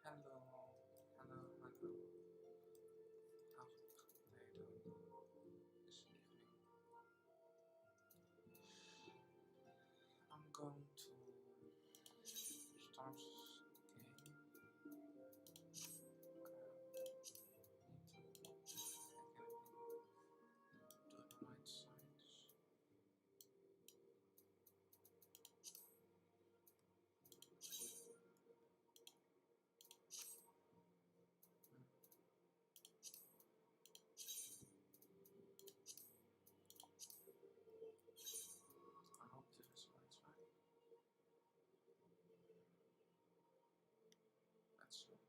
Hello. This evening I'm going to start this game. Do the right signs. I hope this is right side. Let's look.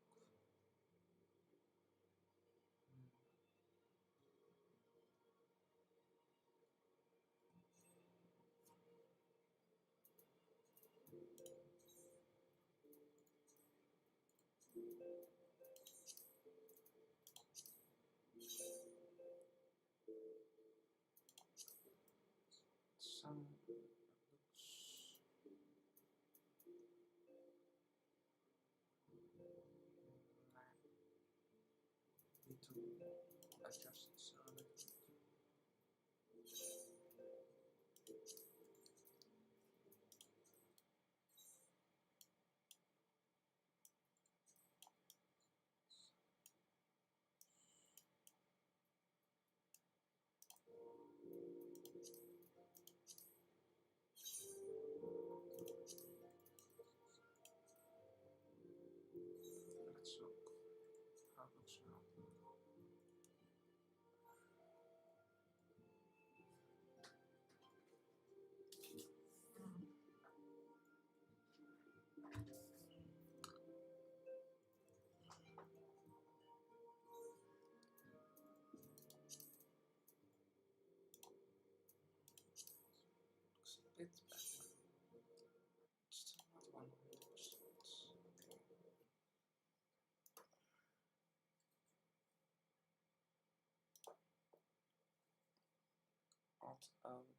Some looks like need to adjust it a little bit. Let's look how it looks now. Looks a bit better. Still not 100%. Okay. Alt-O-D.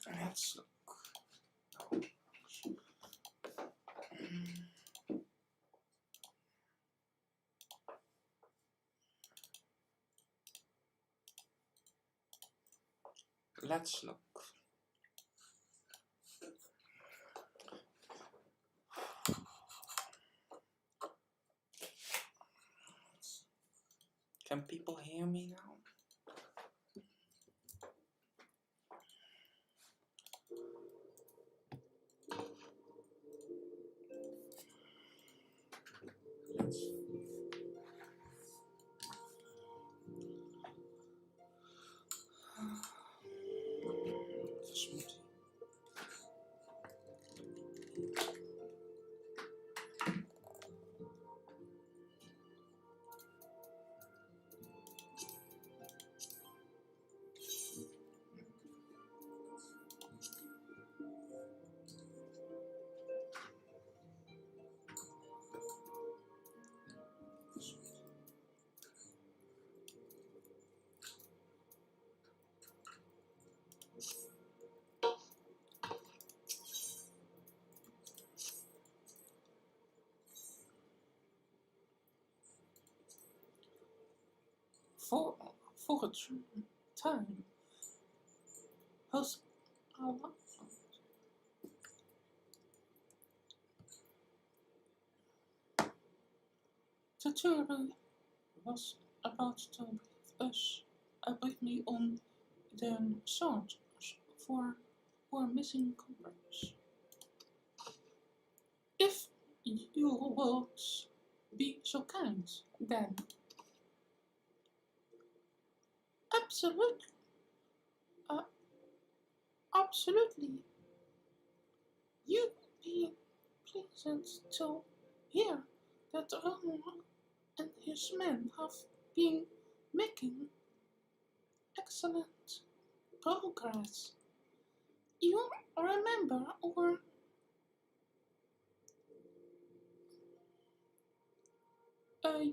Let's look. Let's look. Can people hear me now? Let's the smoothie. For a time, the turtle was about to brief us with me on their search for missing comrades. If you would be so kind, then. Absolutely. Absolutely. You'd be pleased to hear that Ron and his men have been making excellent progress. You remember, or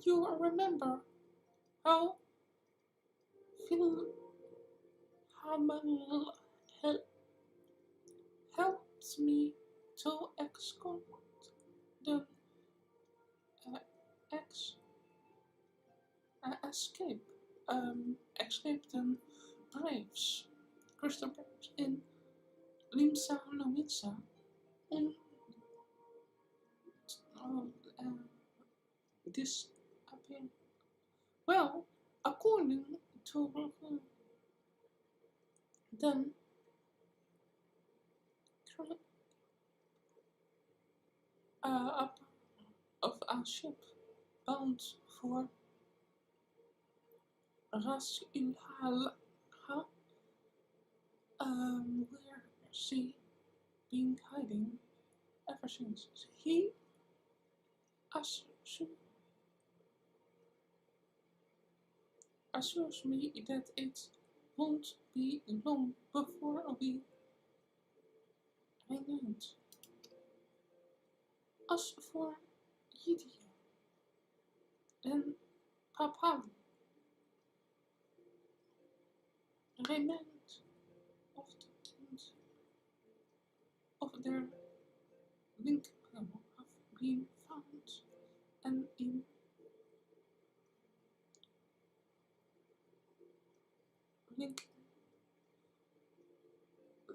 you remember how Phil Hamel helped me to escort the uh, ex escape escape the Braves, Crystal Braves in Limsa Nomitsa in uh, this appeal. Well, according to the up of a ship bound for Ras El Hal, where she been hiding ever since. He assures me that it won't be long before we renewed. As for Gideon and Papal, remained of the end of their link have been found, and in link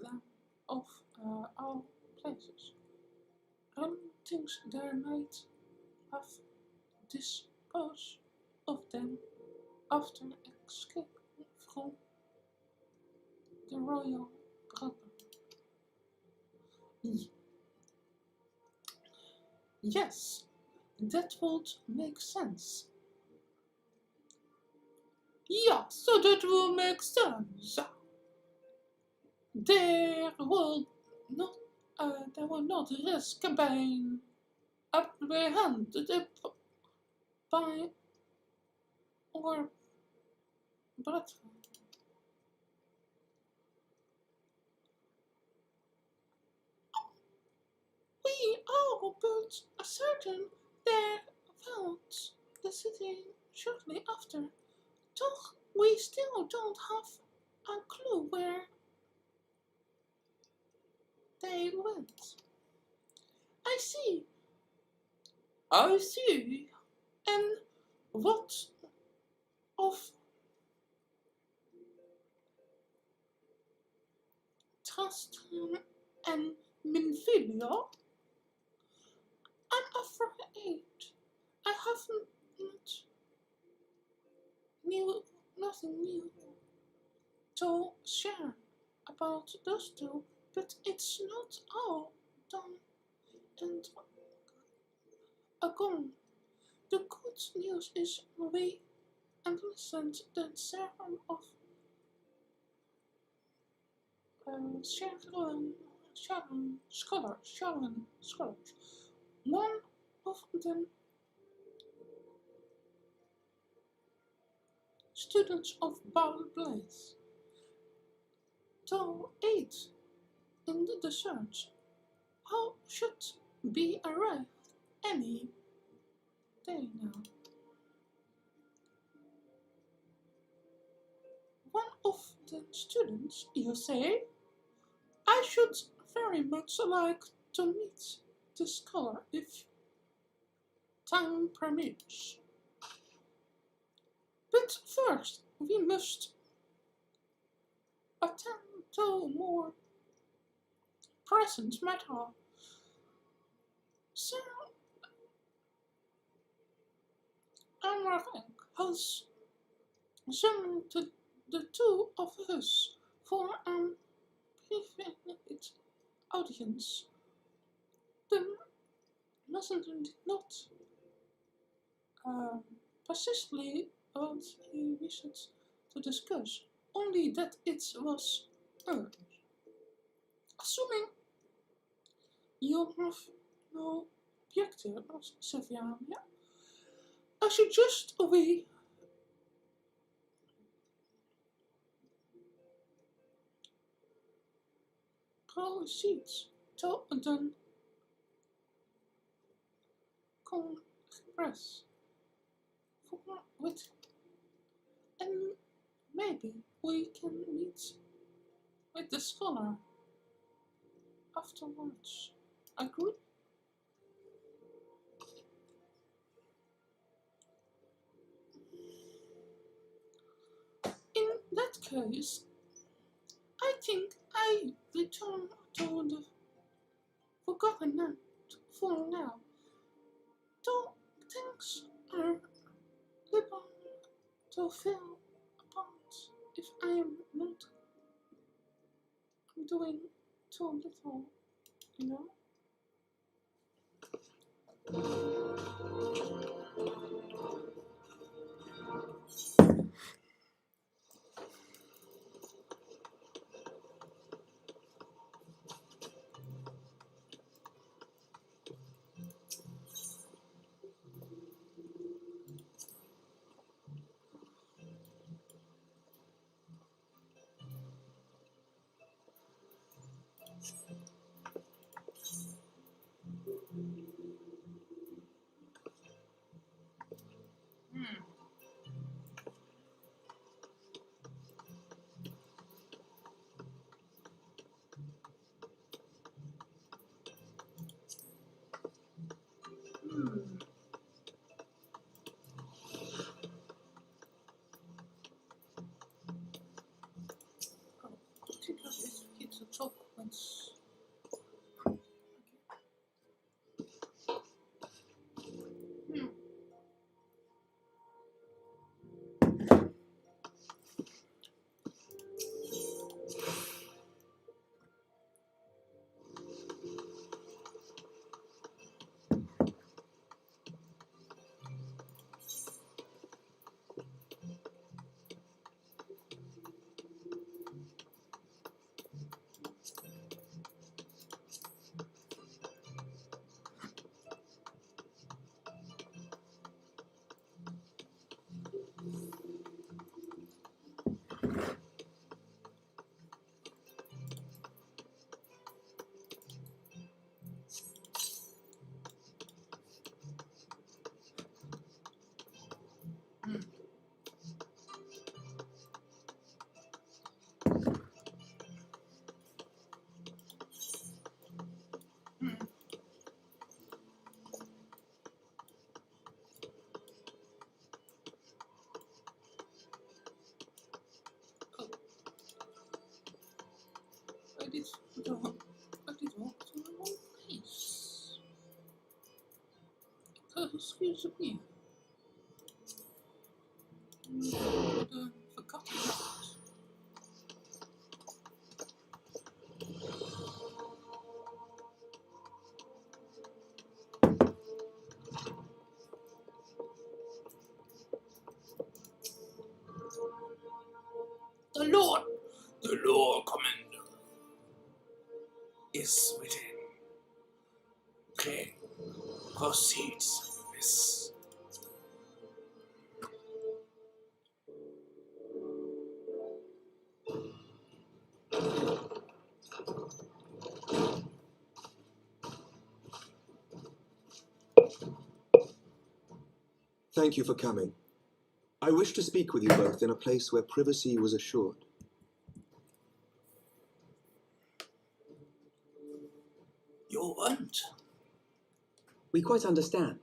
land of all places. Ram thinks they might have disposed of them after escaping from the royal brother. Yes, that would make sense. Yeah, so that will make sense. There will not, they will not risk being apprehended by our brethren. We are but certain they found the city shortly after, though we still don't have a clue where they went. I see. I see. And what of Tristram and Minfilia? I'm afraid I haven't knew nothing new to share about those two, but it's not all done and gone. The good news is we enlisted the serum of scholars. One of them students of Ball Blaze to aid in the search. How should be arrived any day now. One of the students, you say? I should very much like to meet the scholar if time permits. But first, we must attend to more present matter. Sir Amarank has summoned the two of us for an private audience. The messenger did not precisely what he wished to discuss, only that it was urgent. Assuming you have no objections, Sylvia, I suggest we proceed to the Congress with, and maybe we can meet with the scholar afterwards. Agree? In that case, I think I return to the forgotten for now. Though things are liable to fall apart if I am not doing too little, you know? Particularly tricky to talk once. I did walk to the wrong place. Excuse me. Forgotten about. The Lord Commander, is within. King proceeds, miss. Thank you for coming. I wish to speak with you both in a place where privacy was assured. You want? We quite understand.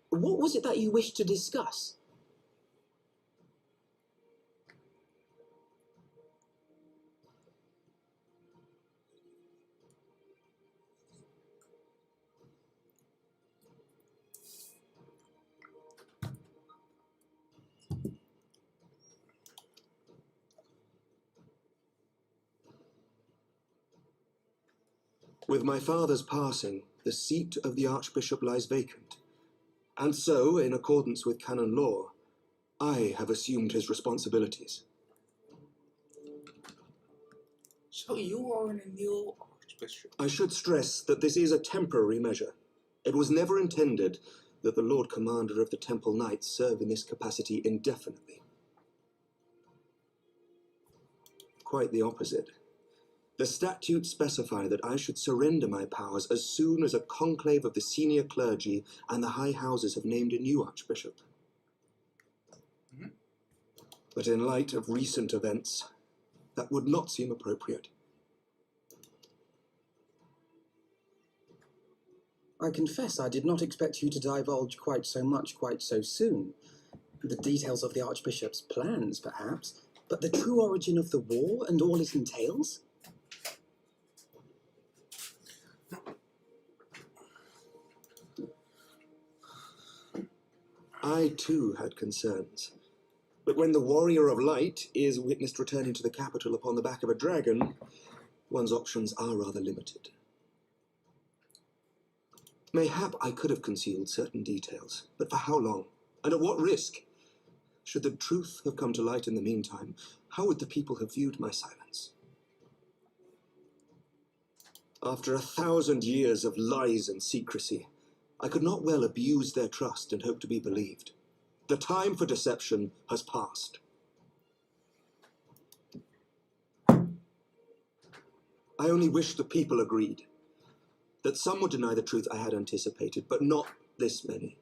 What was it that you wished to discuss? With my father's passing, the seat of the Archbishop lies vacant, And so, in accordance with canon law, I have assumed his responsibilities. So you are a new archbishop. I should stress that this is a temporary measure. It was never intended that the Lord Commander of the Temple Knights serve in this capacity indefinitely. Quite the opposite. The statutes specify that I should surrender my powers as soon as a conclave of the senior clergy and the high houses have named a new archbishop. But in light of recent events, that would not seem appropriate. I confess I did not expect you to divulge quite so much quite so soon. The details of the Archbishop's plans, perhaps, but the true origin of the war and all it entails? I, too, had concerns. But when the Warrior of Light is witnessed returning to the capital upon the back of a dragon, one's options are rather limited. Mayhap I could have concealed certain details, but for how long? And at what risk? Should the truth have come to light in the meantime, how would the people have viewed my silence? After 1,000 years of lies and secrecy, I could not well abuse their trust and hope to be believed. The time for deception has passed. I only wish the people agreed. That some would deny the truth I had anticipated, but not this many.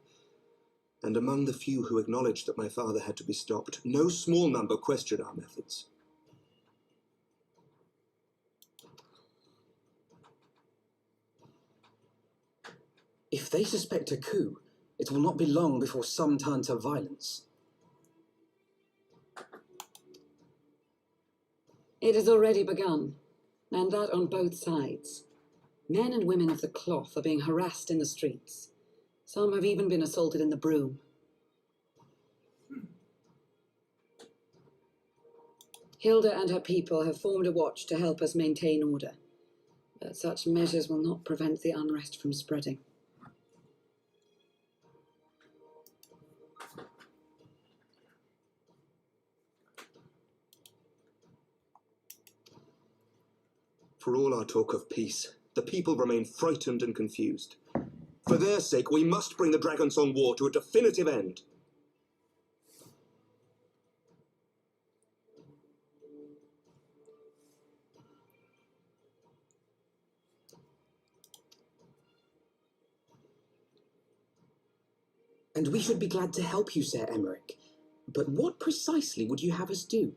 And among the few who acknowledged that my father had to be stopped, no small number questioned our methods. If they suspect a coup, it will not be long before some turn to violence. It has already begun, and that on both sides. Men and women of the cloth are being harassed in the streets. Some have even been assaulted in the broom. Hilda and her people have formed a watch to help us maintain order, but such measures will not prevent the unrest from spreading. For all our talk of peace, the people remain frightened and confused. For their sake, we must bring the Dragonsong War to a definitive end. And we should be glad to help you, Sir Emmerich. But what precisely would you have us do?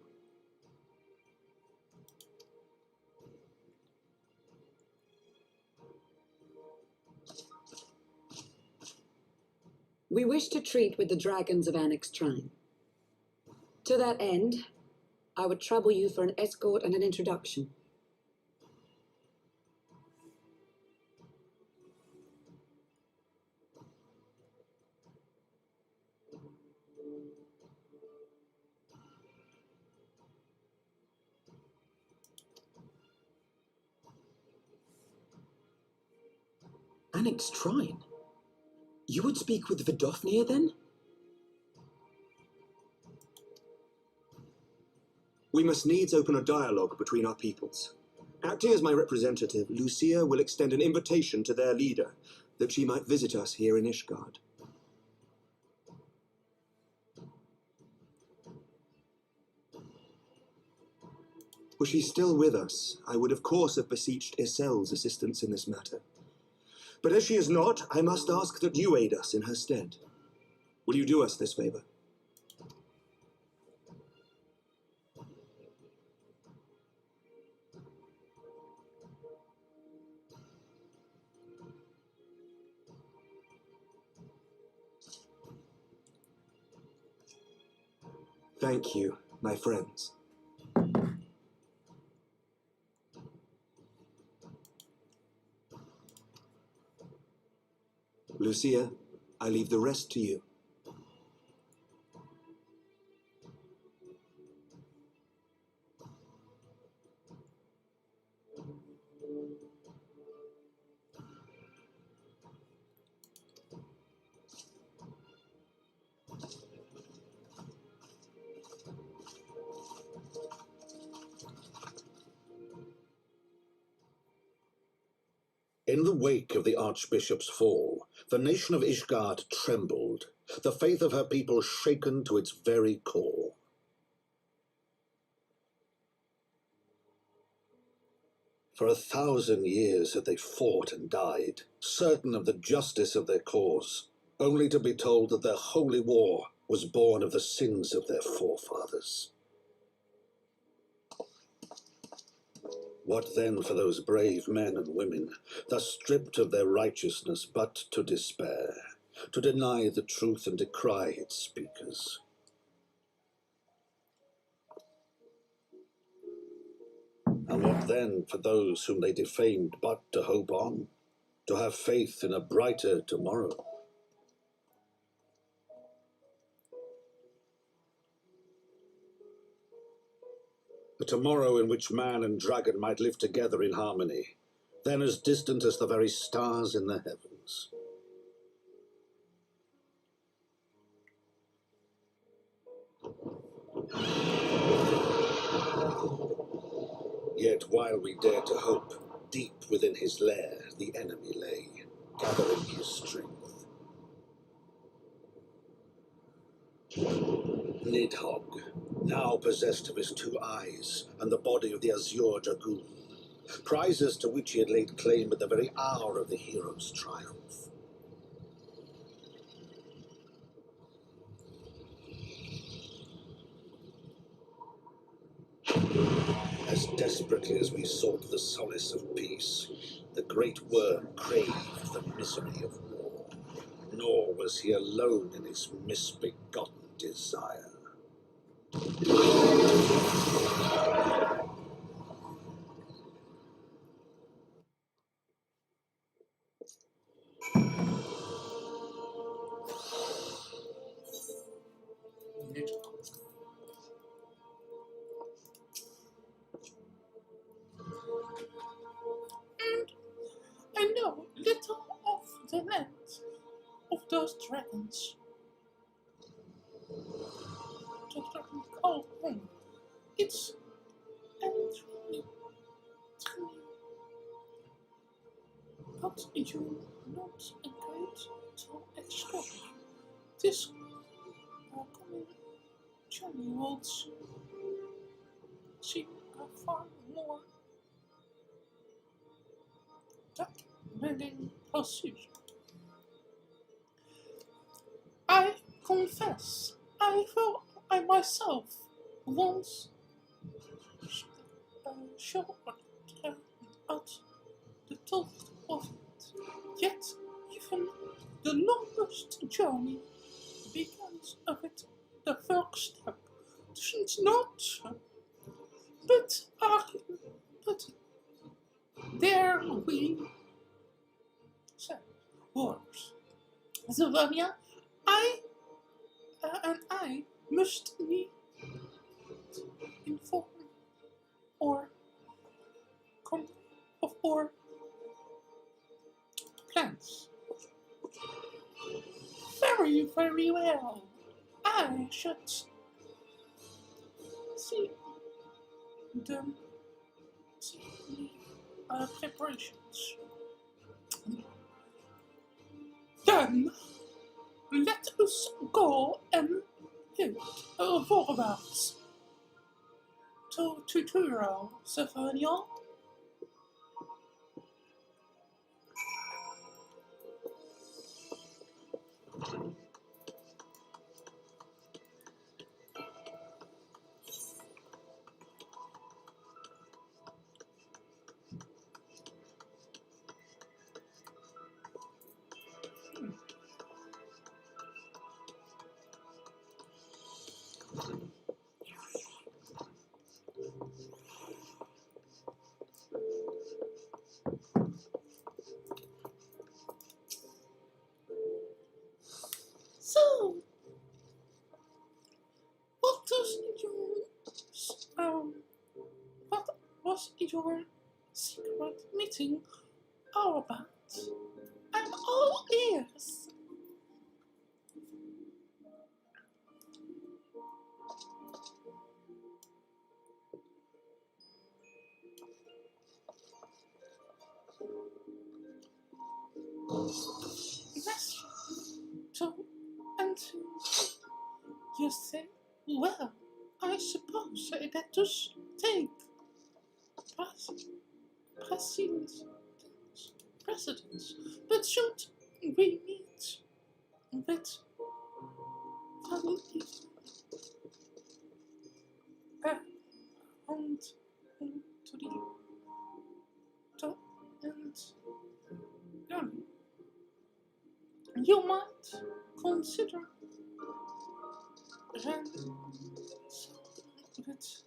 We wish to treat with the dragons of Annex Trine. To that end, I would trouble you for an escort and an introduction. Annex Trine? You would speak with Vidofnir, then? We must needs open a dialogue between our peoples. Acting as my representative, Lucia will extend an invitation to their leader, that she might visit us here in Ishgard. Were she still with us, I would of course have beseeched Isel's assistance in this matter. But as she is not, I must ask that you aid us in her stead. Will you do us this favor? Thank you, my friends. Lucia, I leave the rest to you. In the wake of the Archbishop's fall, the nation of Ishgard trembled, the faith of her people shaken to its very core. For 1,000 years had they fought and died, certain of the justice of their cause, only to be told that their holy war was born of the sins of their forefathers. What then for those brave men and women, thus stripped of their righteousness but to despair, to deny the truth and decry its speakers? And what then for those whom they defamed but to hope on, to have faith in a brighter tomorrow? A tomorrow in which man and dragon might live together in harmony, then as distant as the very stars in the heavens. Yet while we dare to hope, deep within his lair the enemy lay, gathering his strength. Nidhogg, now possessed of his 2 eyes and the body of the Azure Dragoon, prizes to which he had laid claim at the very hour of the hero's triumph. As desperately as we sought the solace of peace, the great worm craved the misery of war, nor was he alone in his misbegotten desire. And I know little of the land of those dragons. The dragon called home. It's really but you not encouraged to explore this coming journey will seem far more demanding pursuit. I confess, I thought I myself once showed out the thought of it. Yet, even the longest journey begins of it. The first step doesn't not, but there we say words. Sylvania, I must need inform or come of our plans. Very, very well. I should see them see preparations. Then let us go and hit forwards to tutorial, Sylvania. So, what does what was your secret meeting all about? I'm all ears. Yes, so, and you say, well, I suppose I had to take precedence, but should we meet with values and to the top and learning, you might consider and with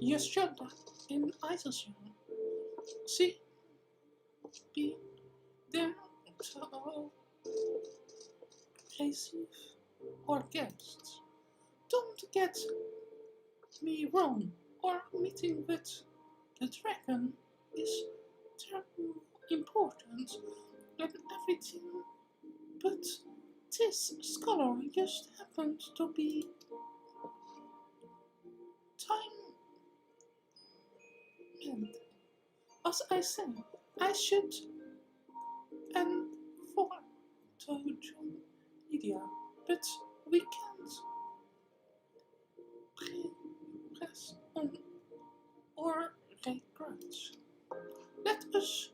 your shoulder in isolation. See, be there to receive or guests. Don't get me wrong, or meeting with the dragon is terribly important and everything, but this scholar just happened to be time. And as I said, I should and for to join Lydia, but we can't press on or regrets. Let us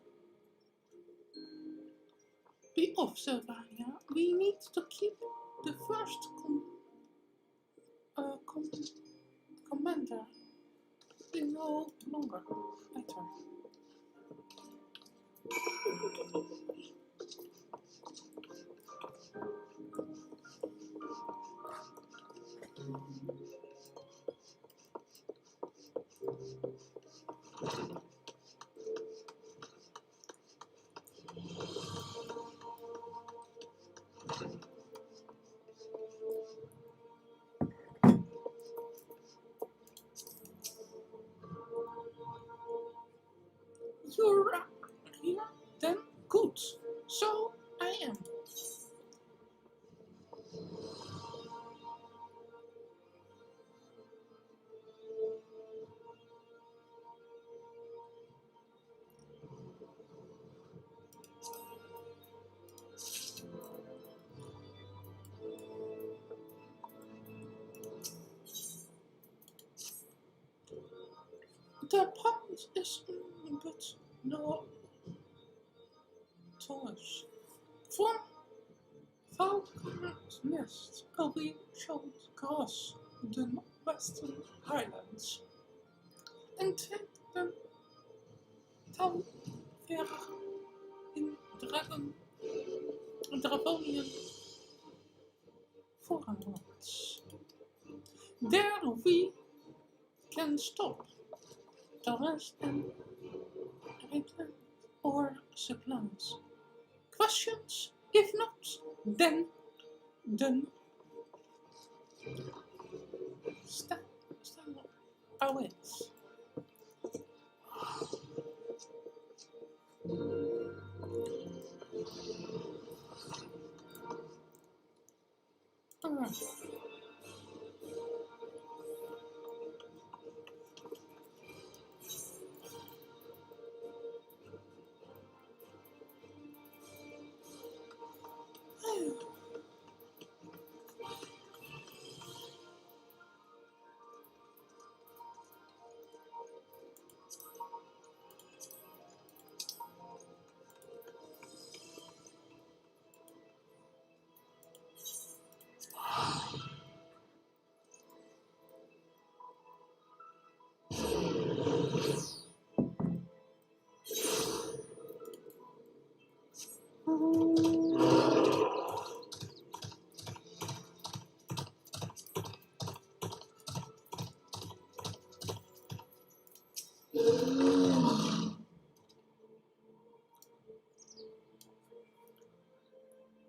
be off, Sylvania. We need to keep the first commander no longer later. You're here? Then good. So I am. The point is but no choice. From Falcon's Nest, we shall cross the western highlands and take the town there in Dravonian forests. There we can stop the rest and return or supplies. Questions? If not, then stand awaits. Alright.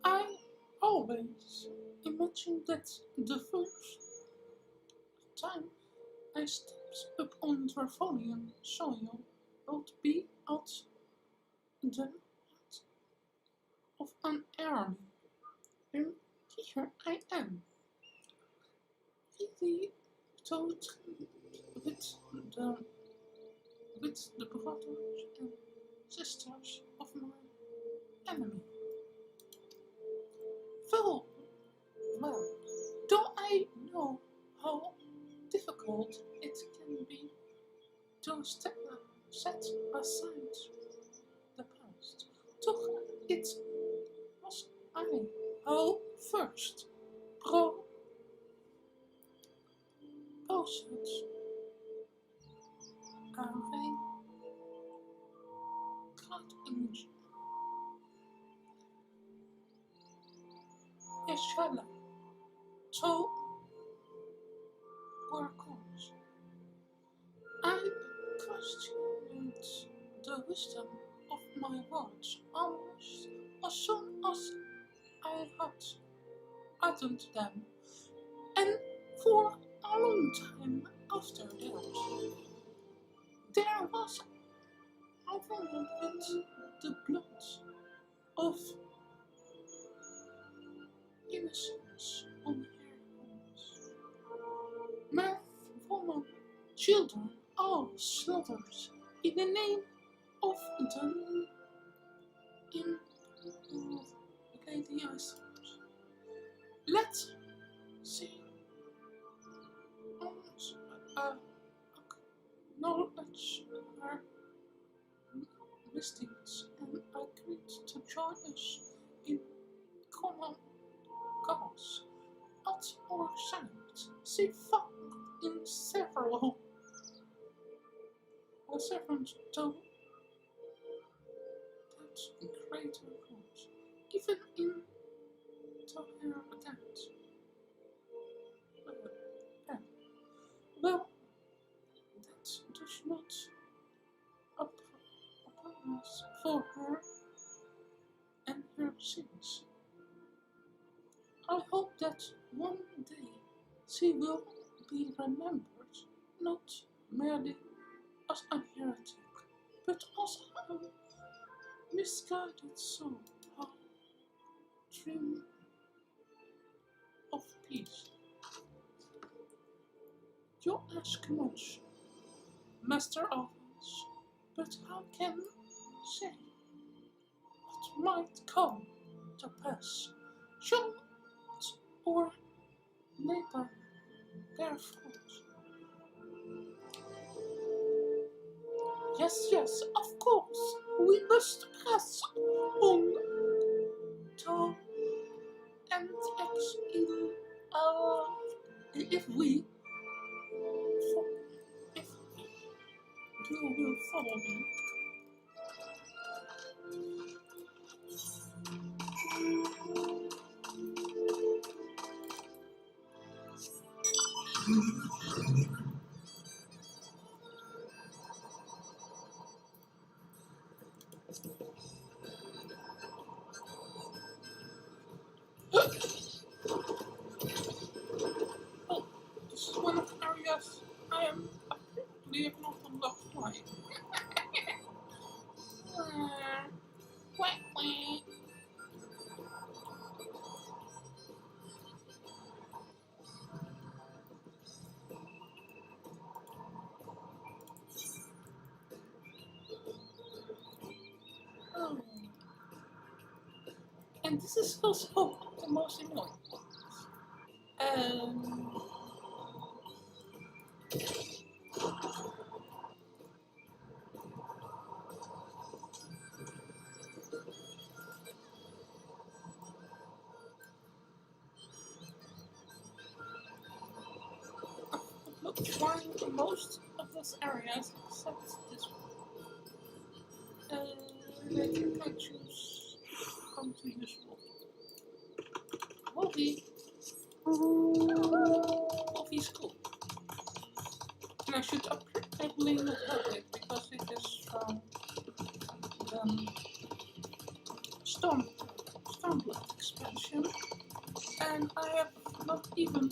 I always imagined that the first time I stepped up on Dravonian soil would be at the head of an army. And here I am, really taught with the brothers and sisters of mine enemy. Well, don't I know how difficult it can be to set aside the past? Toch, it was I who first proposed a very cut image. Inshallah, to work on. I questioned the wisdom of my words almost as soon as I had uttered them, and for a long time after that, there was overwhelmed with the blood of innocence on her hands. Men, women, children, all slaughtered in the name of the Lady Isis. Let's see and acknowledge her misdeeds and agreed to join us in common cause. At our side, she found in several servants to that greater cause, even in to her death. Well, that does not apologize for her and her sins. I hope that one day she will be remembered not merely as a heretic, but as a misguided soul, a dream of peace. You ask much, Master Ovens, but how can say what might come to pass? Shall or labor bear fruit? Yes, of course, we must press on to and exile if you will follow me. Oh, this is one of the areas I am apparently not unlocked by. Quack. Oh. And this is also the most annoying one. Look, trying most of those areas except this one. I think I choose come to useful. Movie school. And I should probably not have it because it is from the Stormblood expansion, and I have not even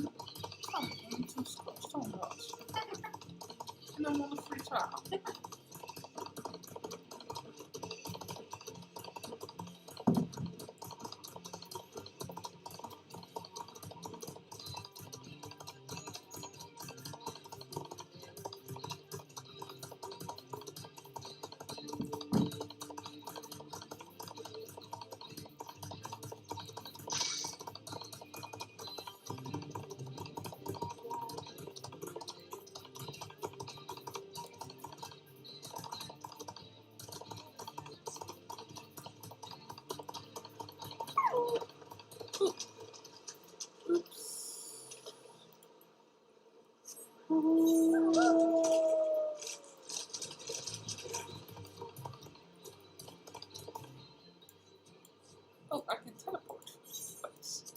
come into Stormblood. And I'm on a free trial. Oh, I can teleport. Nice.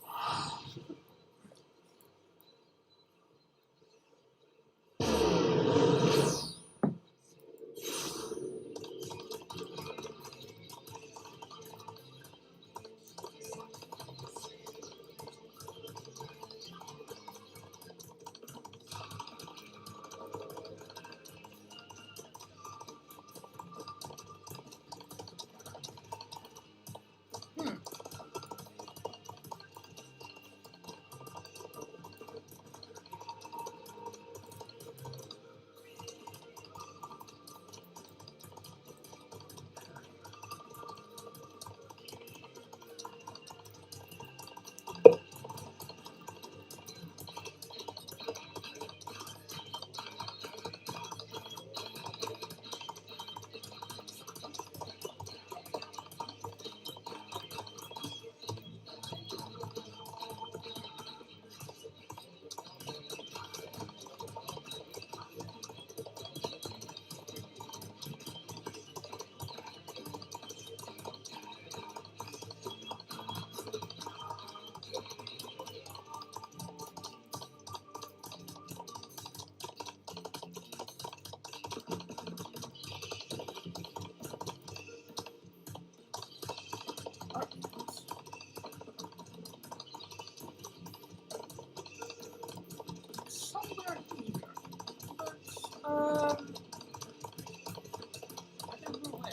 Somewhere here, but I don't know where.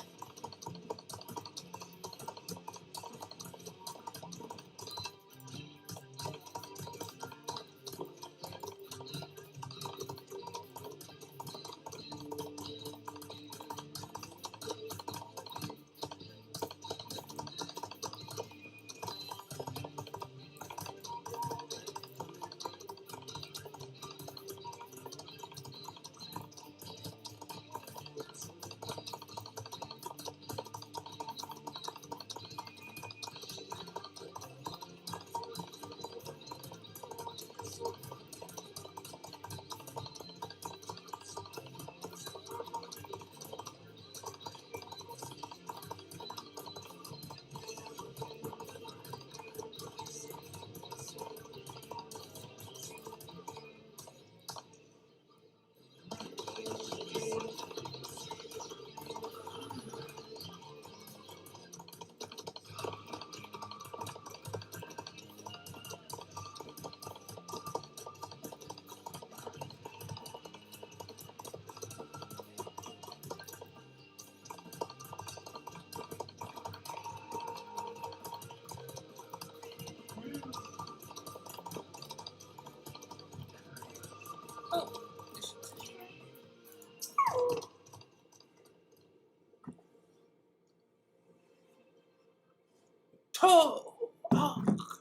Oh,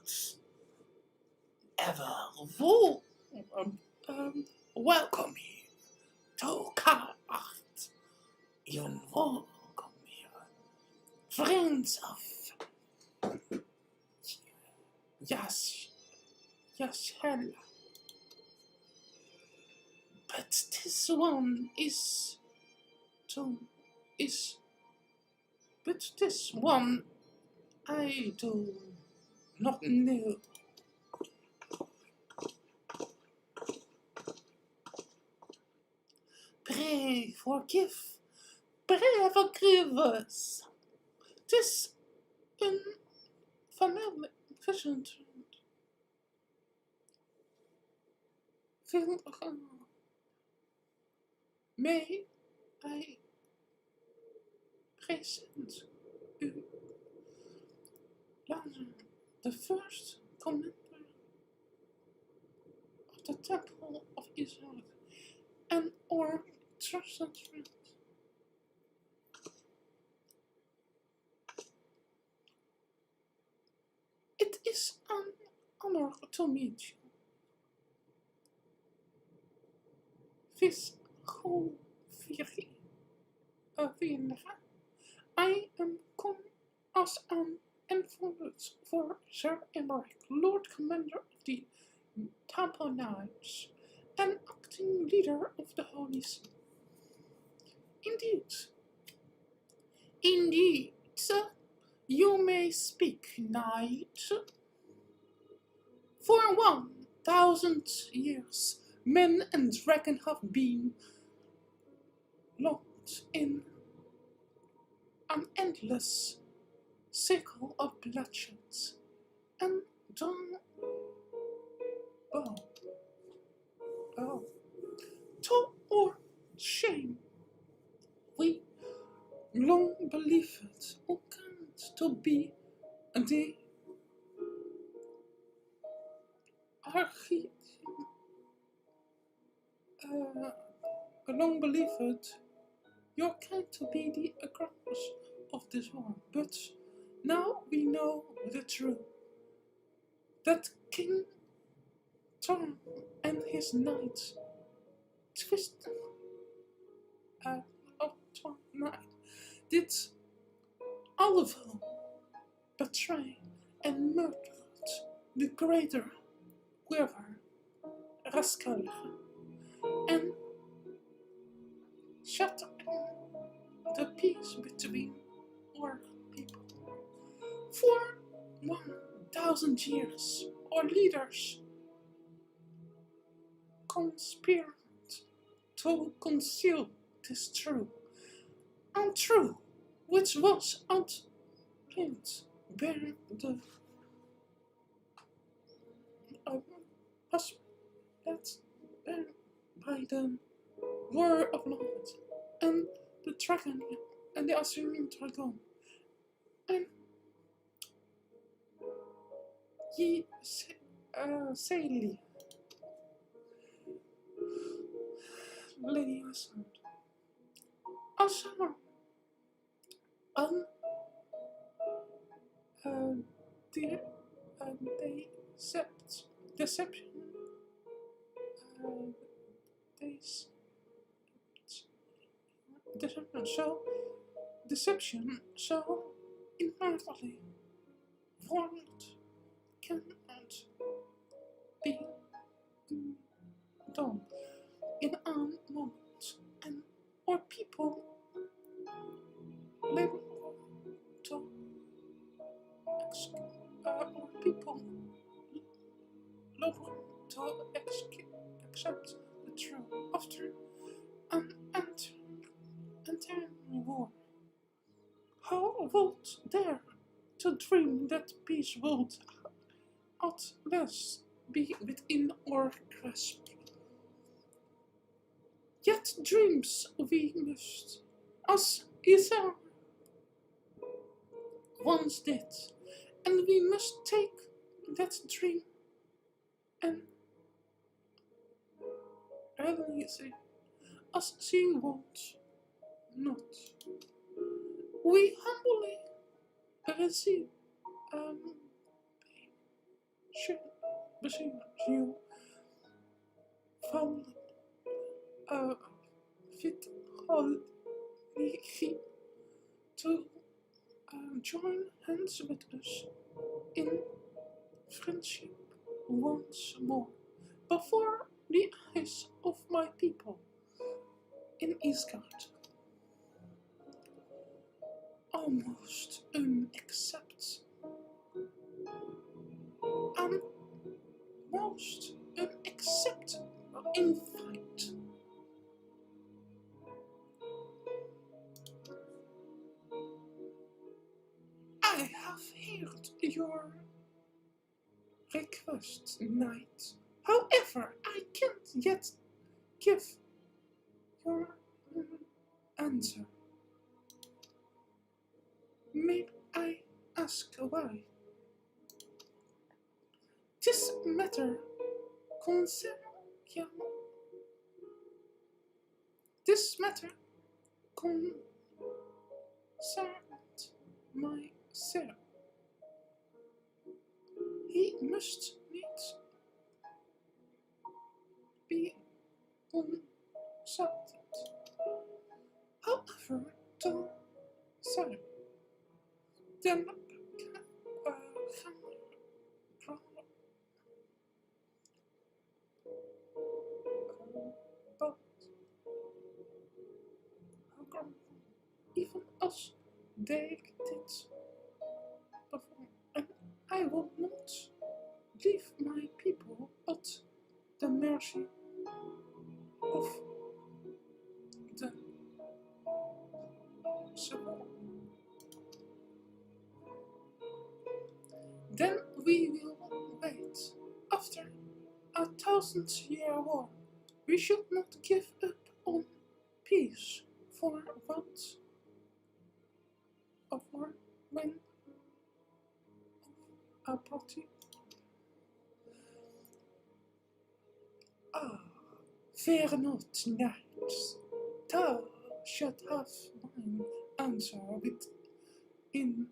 this is ever welcome here to Art. Even welcome here, friends of hell. But this one but this one I do not know. Pray forgive us. This unfamiliar vision. May I present u the first commander of the Temple of Israel and our trusted friend. It is an honor to meet you. Vis who I am come as an and for Sir Emmerich, Lord Commander of the Temple Knights, and acting leader of the Holy See. Indeed, you may speak, knight. For 1,000 years, men and dragon have been locked in an endless cycle of bloodshed and done to our shame. We long believed Ukant to be the long believed your kind to be the aggressors of this war, but now we know the truth. That King Tom and his knights twist did Oliver betray and murdered the greater Weaver Rascal and shattering the peace between our people. For 1,000 years, our leaders conspired to conceal this truth, which was outlived by the by the word of Lord and the dragon and the Assyrian dragon, and ye say, Lady Asad, also on the deception deception so inherently formed cannot be done in a moment, and our people live to love to accept the truth after an entire war. How would dare to dream that peace would at last be within our grasp? Yet dreams we must, as Esau once did, and we must take that dream and realize it as she wants not. We humbly receive you from fit to join hands with us in friendship once more before the eyes of my people in Isgard. Almost most unacceptable invite. I have heard your request, knight. However, I can't yet give your answer. May I ask why? This matter concerns myself. He must needs be consulted. However, to say, then they did before, and I will not leave my people at the mercy of the civil. Then we will wait. After 1,000-year war, we should not give up on peace for what or for when a party. Ah, fear not, knights. Thou shalt have mine answer within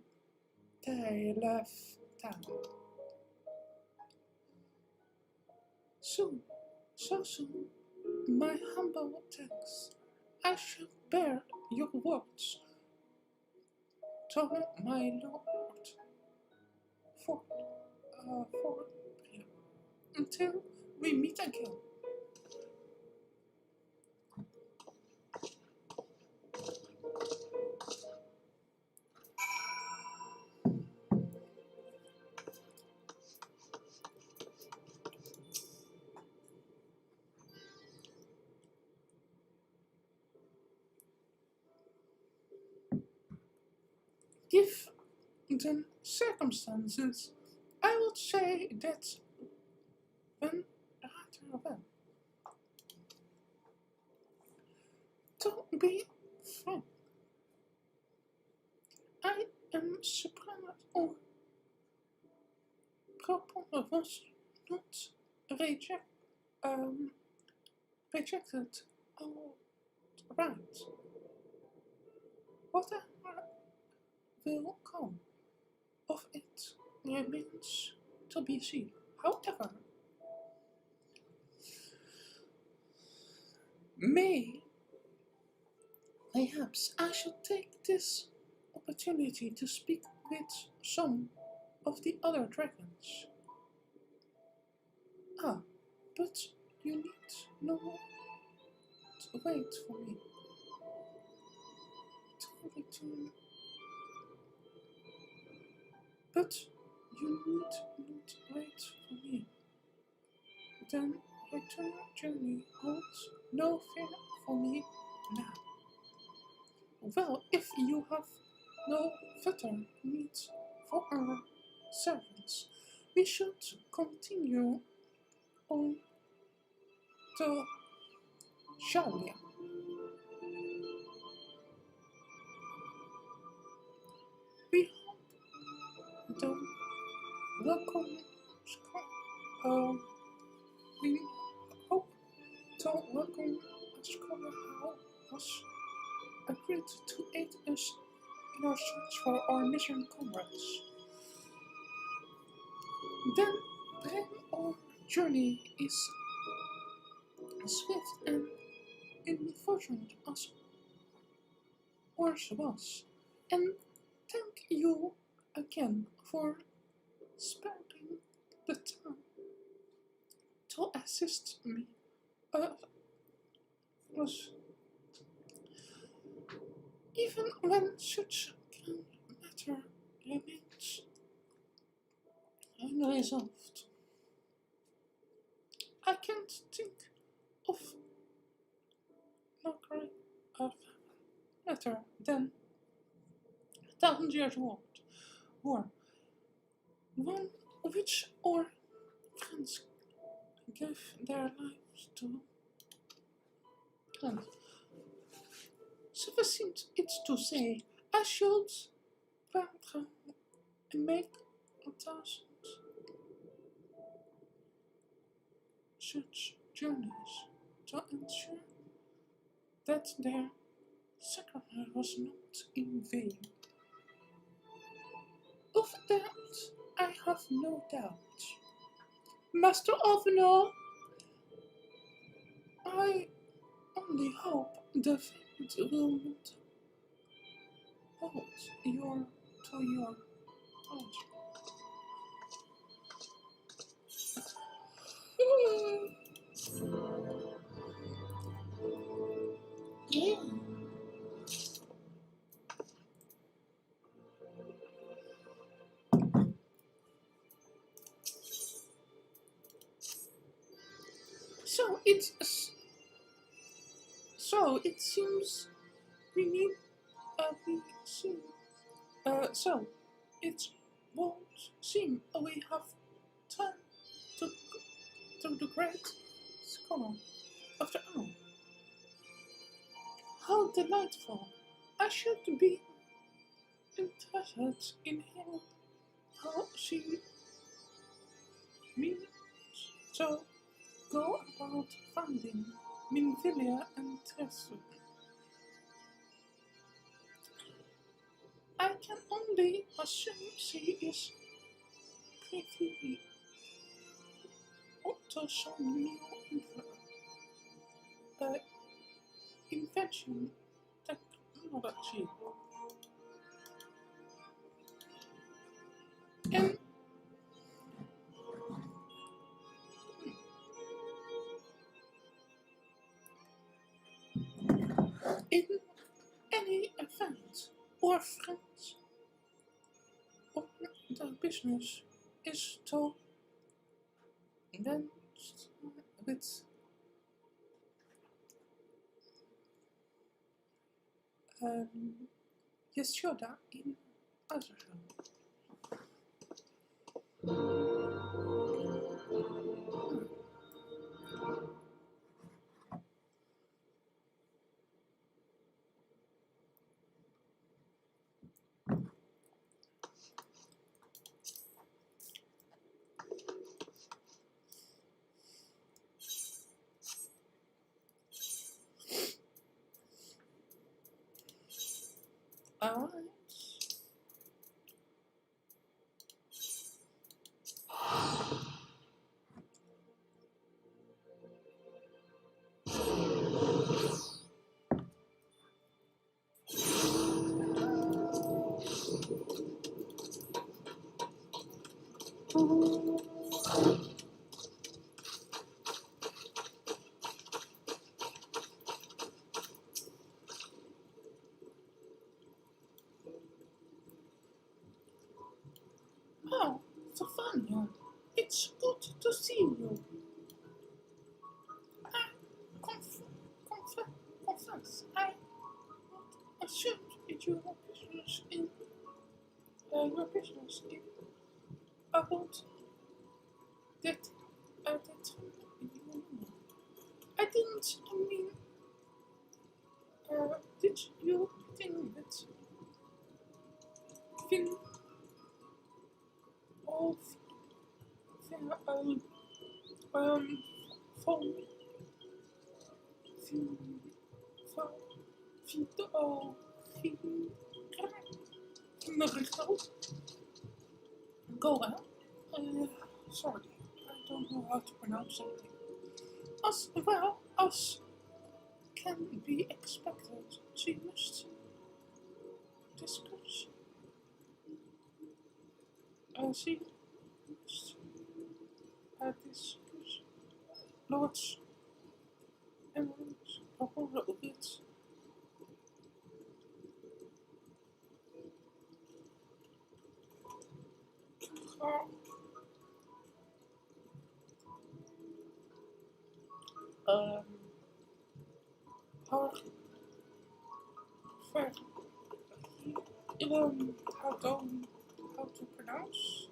thy lifetime. Soon, so soon, my humble thanks, I shall bear your words to my lord for until we meet again. Given circumstances, I would say that when rather well. To be frank, I am surprised or proposal was not rejected outright. Whatever will come of it remains to be seen. However, perhaps I should take this opportunity to speak with some of the other dragons. Ah, but you need not wait for me to return. But you need not wait for me. Then return journey holds no fear for me now. Well, if you have no further need for our servants, we should continue on to Shalia. We hope the welcome we hope to welcome a scholar who was agreed to aid us in our search for our mission comrades. Then our journey is swift and unfortunate as ours was, and thank you again for sparing the time to assist me. Even when such a matter remains unresolved, I can't think of no great matter than 1,000 years war, one which our friends gave their lives to. And sufficient it to say, I should rather make 1,000 such journeys to ensure that their sacrifice was not in vain. Of that I have no doubt. Master Alvinor, I only hope the fate will not hold your heart. Yeah. So it seems we need so it won't seem we have time to the great scholar. After all, how delightful! I should be interested in hearing how she means to go about finding Minvilia and Tessu. I can only assume she is pretty to some new invention technology. And in any event or friends or the business is to then with Yeshoda in Azrael. Alright. Oh, Sophia, it's good to see you. I confess, I assumed your business in about that I didn't mean. Did you think that Finn of their phone go well? Sorry, I don't know how to pronounce something. As well as can be expected, she must discuss. She must discuss Lord's Emerald's proposal of it. Her fair how to pronounce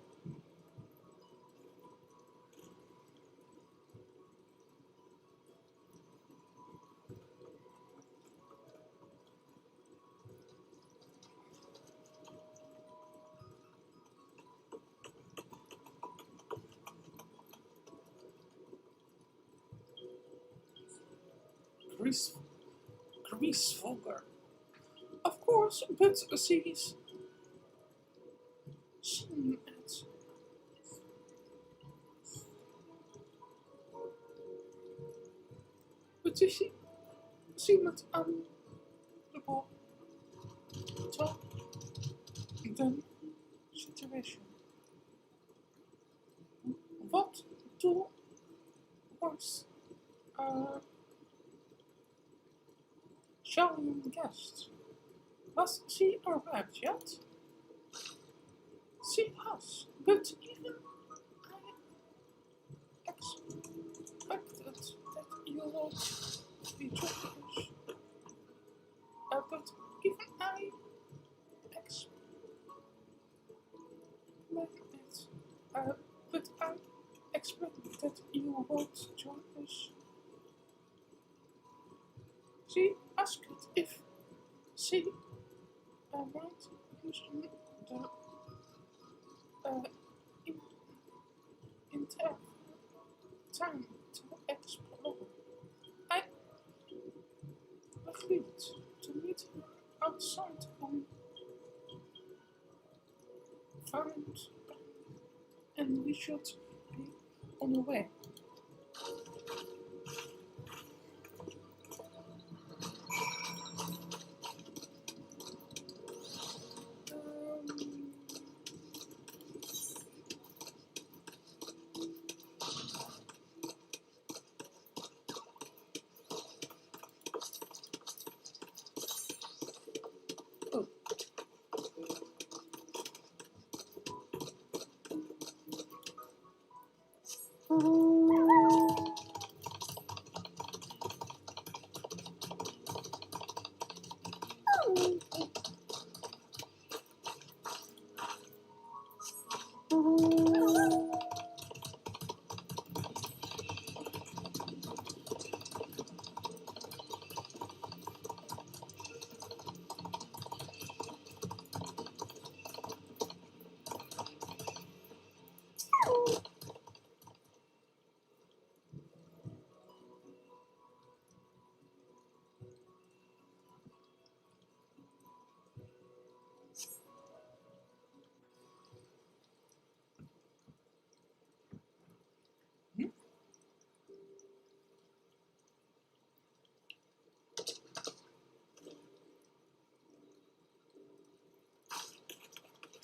Griesvogger. Of course, but she's seen it. But you see met the ball top then situation. What do was showing guest? Has she arrived yet? She has, but even I expected that will be jobless. But even I expect that you won't join us. She asked if she might use the entire time to explore. I agreed to meet her outside on Farms, and we should be on the way.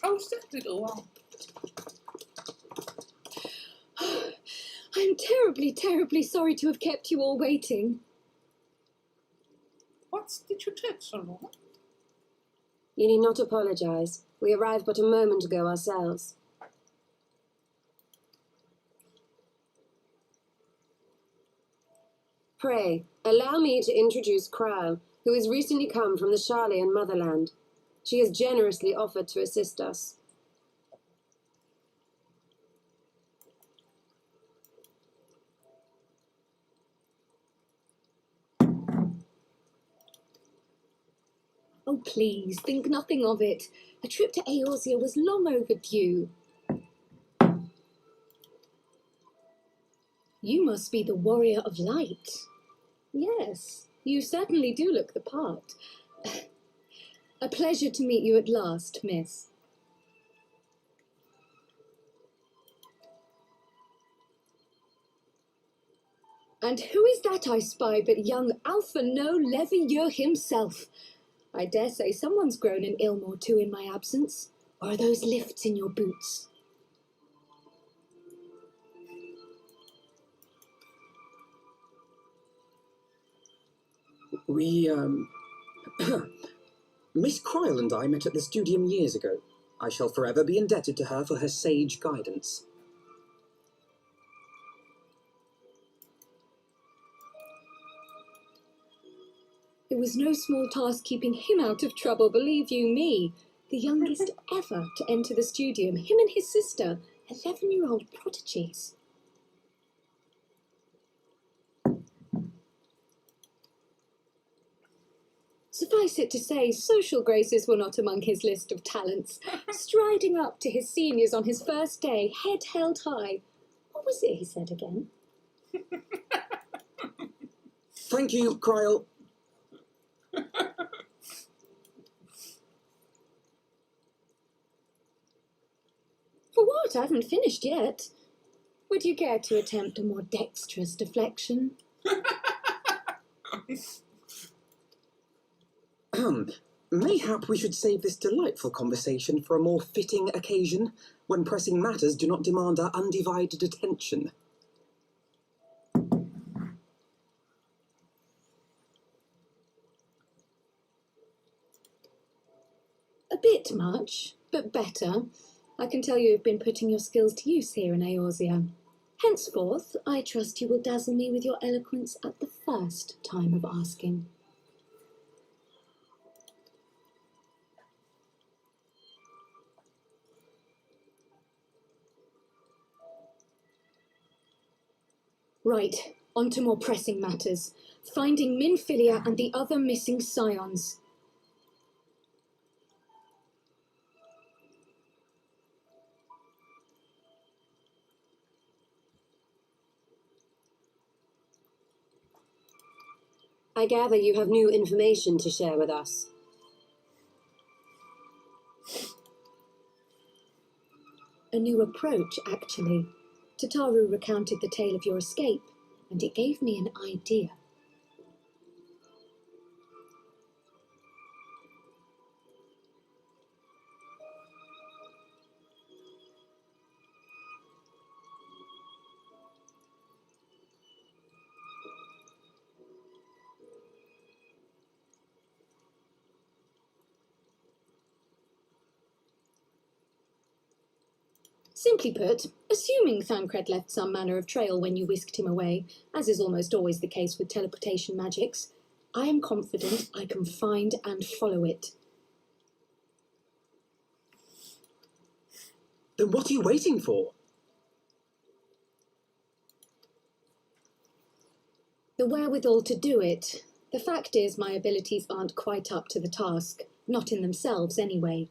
How's that little one? I'm terribly, terribly sorry to have kept you all waiting. What did you take so long? You need not apologize. We arrived but a moment ago ourselves. Pray, allow me to introduce Crow, who has recently come from the Charlian motherland. She has generously offered to assist us. Oh, please, think nothing of it. A trip to Eorzea was long overdue. You must be the warrior of light. Yes, you certainly do look the part. A pleasure to meet you at last, miss. And who is that I spy but young Alpha No Levieux himself? I dare say someone's grown an ilm or two in my absence. Or are those lifts in your boots? We, Miss Cryle and I met at the studium years ago. I shall forever be indebted to her for her sage guidance. It was no small task keeping him out of trouble, believe you me. The youngest ever to enter the studium, him and his sister, 11-year-old prodigies. Suffice it to say, social graces were not among his list of talents. Striding up to his seniors on his first day, head held high. What was it he said again? Thank you, Cryle. For what? I haven't finished yet. Would you care to attempt a more dexterous deflection? Mayhap we should save this delightful conversation for a more fitting occasion, when pressing matters do not demand our undivided attention. A bit much, but better. I can tell you have been putting your skills to use here in Eorzea. Henceforth, I trust you will dazzle me with your eloquence at the first time of asking. Right, on to more pressing matters. Finding Minfilia and the other missing scions. I gather you have new information to share with us. A new approach, actually. Tataru recounted the tale of your escape, and it gave me an idea. Simply put, assuming Thancred left some manner of trail when you whisked him away, as is almost always the case with teleportation magics, I am confident I can find and follow it. Then what are you waiting for? The wherewithal to do it. The fact is, my abilities aren't quite up to the task, not in themselves anyway.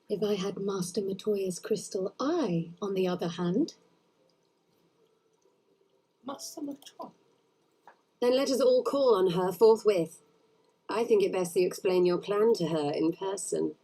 If I had Master Matoya's crystal eye, on the other hand... Master Matoya? Then let us all call on her forthwith. I think it best you explain your plan to her in person.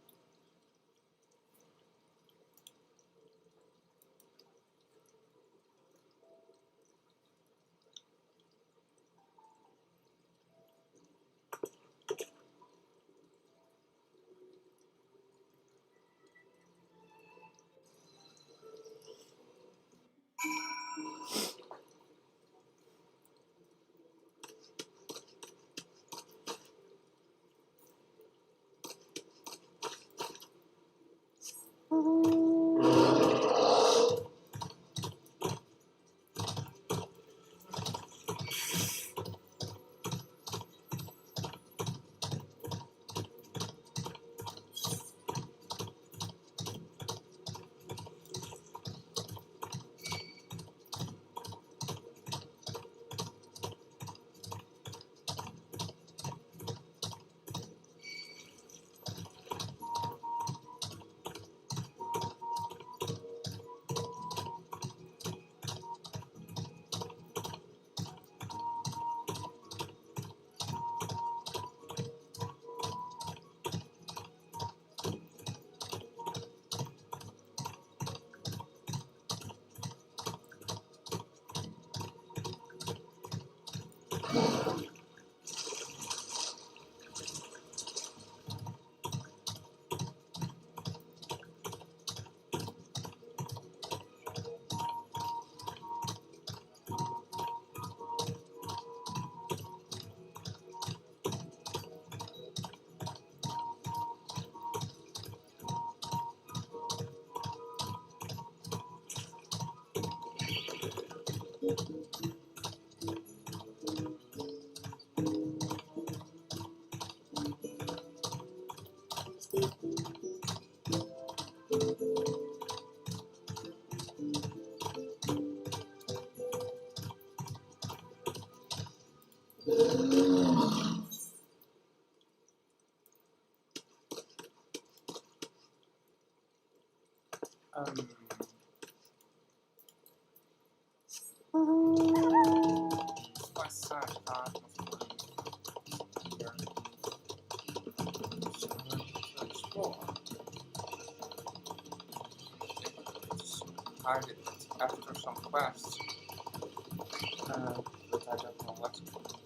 My side part of the here. So to explore. Find it after some quests. But I don't know what to do with this.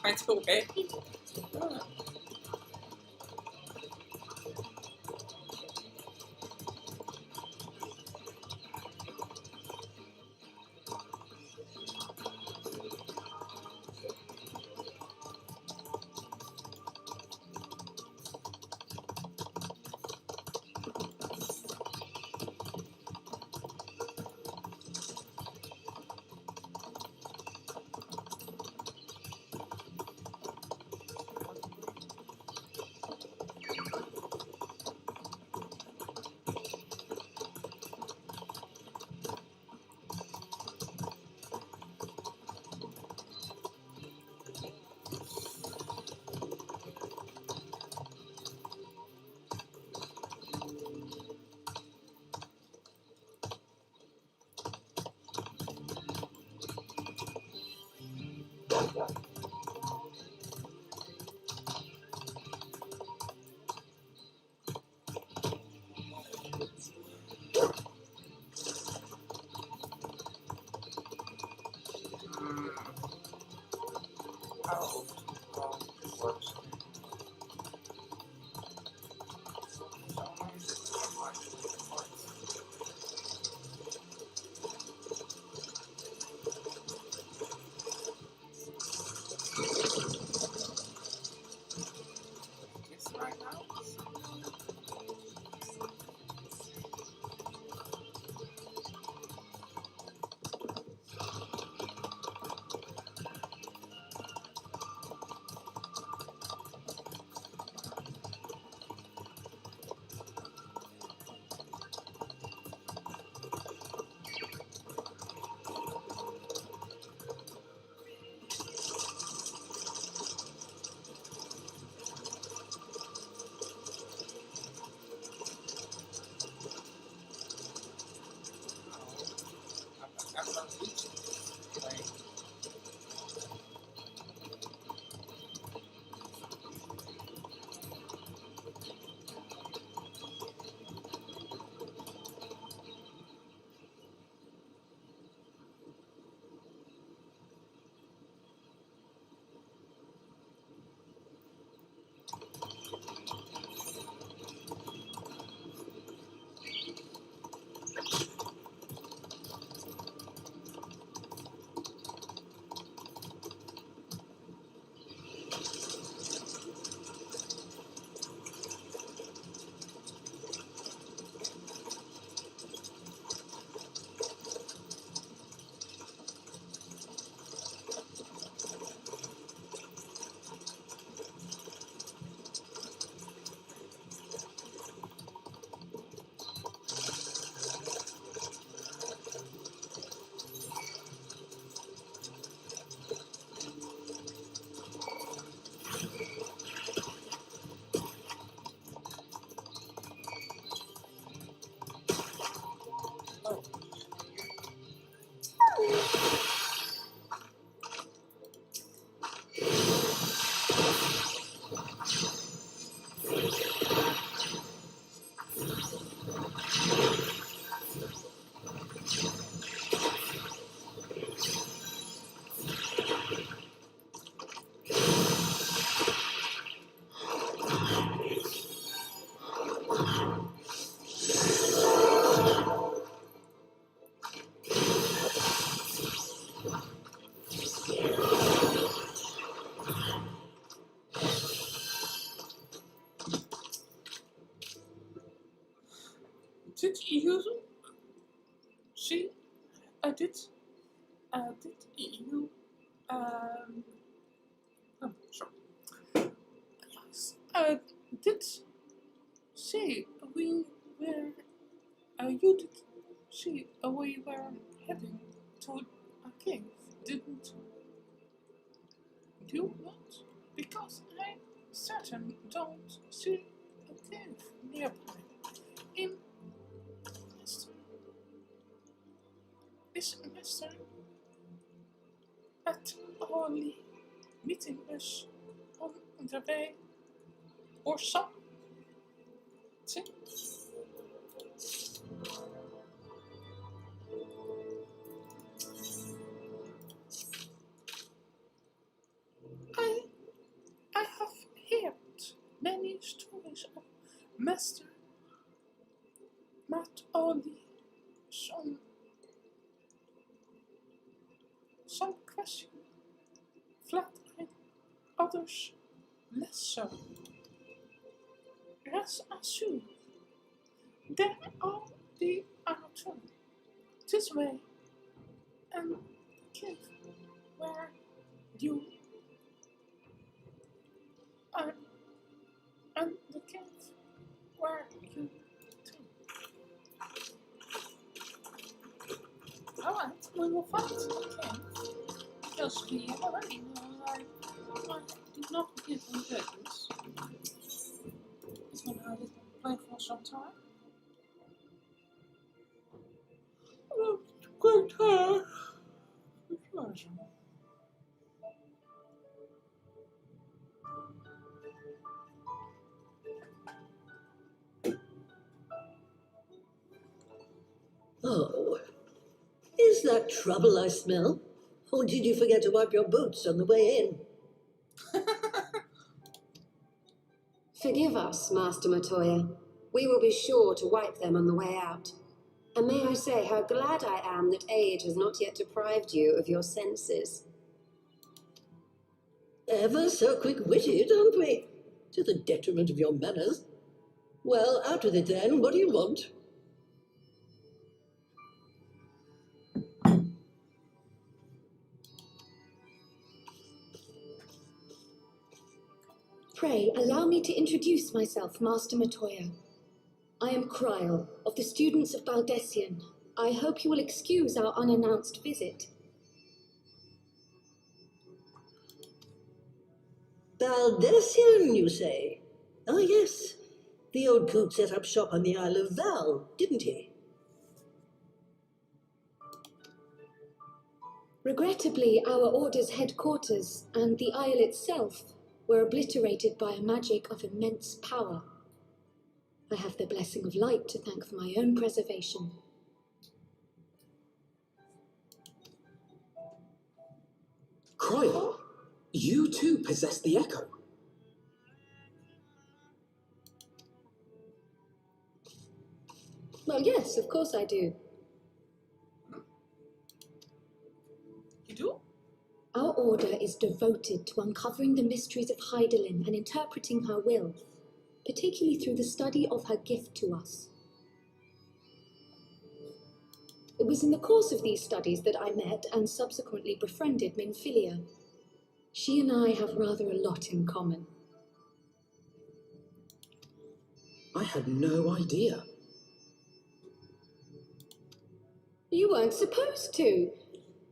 By the way. How it works. This right now. Did you see? Did you oh, sorry. Yes. Did see we were you did see we were heading to a cave, didn't you not? Because I certainly don't see a cave nearby. In this semester at only meeting us on the way or something. I Master might only some question, flattering, others less so. Rest assured, there are the outer, this way, and the cave where you are, and the cave where you too. Alright, we will find the cave. Because we already know I did not give them purpose. It's when I didn't play for some time. I'm quite tired. Oh, is that trouble I smell? Or did you forget to wipe your boots on the way in? Forgive us, Master Matoya. We will be sure to wipe them on the way out. And may I say how glad I am that age has not yet deprived you of your senses. Ever so quick-witted, aren't we? To the detriment of your manners. Well, out with it then. What do you want? Pray, allow me to introduce myself, Master Matoya. I am Kryl, of the students of Baldessian. I hope you will excuse our unannounced visit. Baldessian, you say? Ah, yes. The old coot set up shop on the Isle of Val, didn't he? Regrettably, our order's headquarters and the isle itself were obliterated by a magic of immense power. I have the blessing of light to thank for my own preservation. Croyle, you too possess the echo. Well, yes, of course I do. You do? Our order is devoted to uncovering the mysteries of Heidelin and interpreting her will, particularly through the study of her gift to us. It was in the course of these studies that I met and subsequently befriended Minfilia. She and I have rather a lot in common. I had no idea. You weren't supposed to.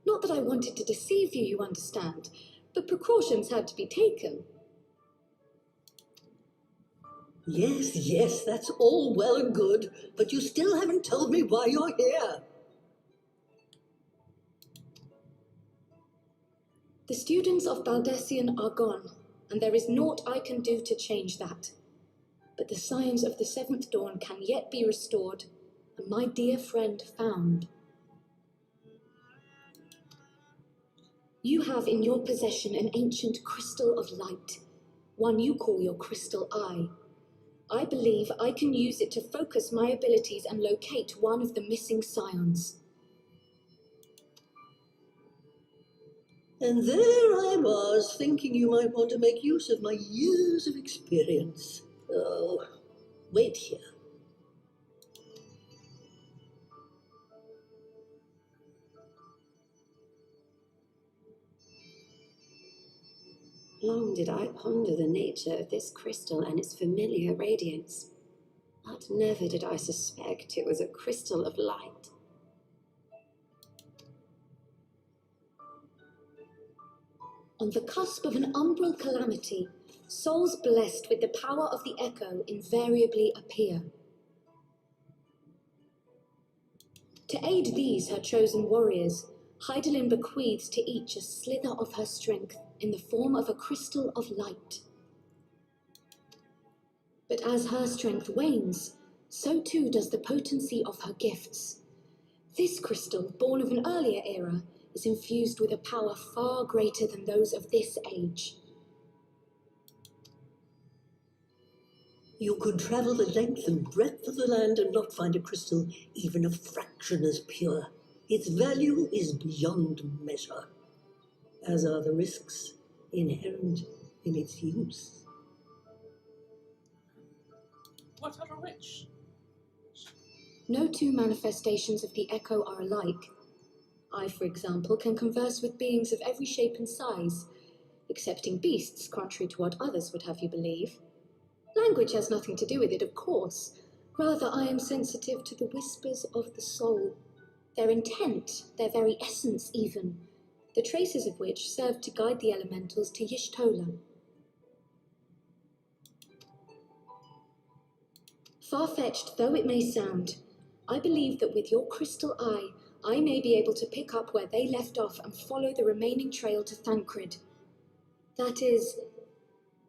Not that I wanted to deceive you, you understand, but precautions had to be taken. Yes, yes, that's all well and good, but you still haven't told me why you're here. The students of Baldessian are gone, and there is naught I can do to change that. But the signs of the seventh dawn can yet be restored, and my dear friend found. You have in your possession an ancient crystal of light, one you call your crystal eye. I believe I can use it to focus my abilities and locate one of the missing scions. And there I was, thinking you might want to make use of my years of experience. Oh, wait here. Long did I ponder the nature of this crystal and its familiar radiance, but never did I suspect it was a crystal of light. On the cusp of an umbral calamity, souls blessed with the power of the echo invariably appear. To aid these, her chosen warriors, Heidelin bequeaths to each a slither of her strength in the form of a crystal of light. But as her strength wanes, so too does the potency of her gifts. This crystal, born of an earlier era, is infused with a power far greater than those of this age. You could travel the length and breadth of the land and not find a crystal even a fraction as pure. Its value is beyond measure, as are the risks inherent in its use. What are the rich? No two manifestations of the echo are alike. I, for example, can converse with beings of every shape and size, excepting beasts, contrary to what others would have you believe. Language has nothing to do with it, of course. Rather, I am sensitive to the whispers of the soul, their intent, their very essence even, the traces of which serve to guide the elementals to Y'shtola. Far-fetched though it may sound, I believe that with your crystal eye, I may be able to pick up where they left off and follow the remaining trail to Thancred. That is,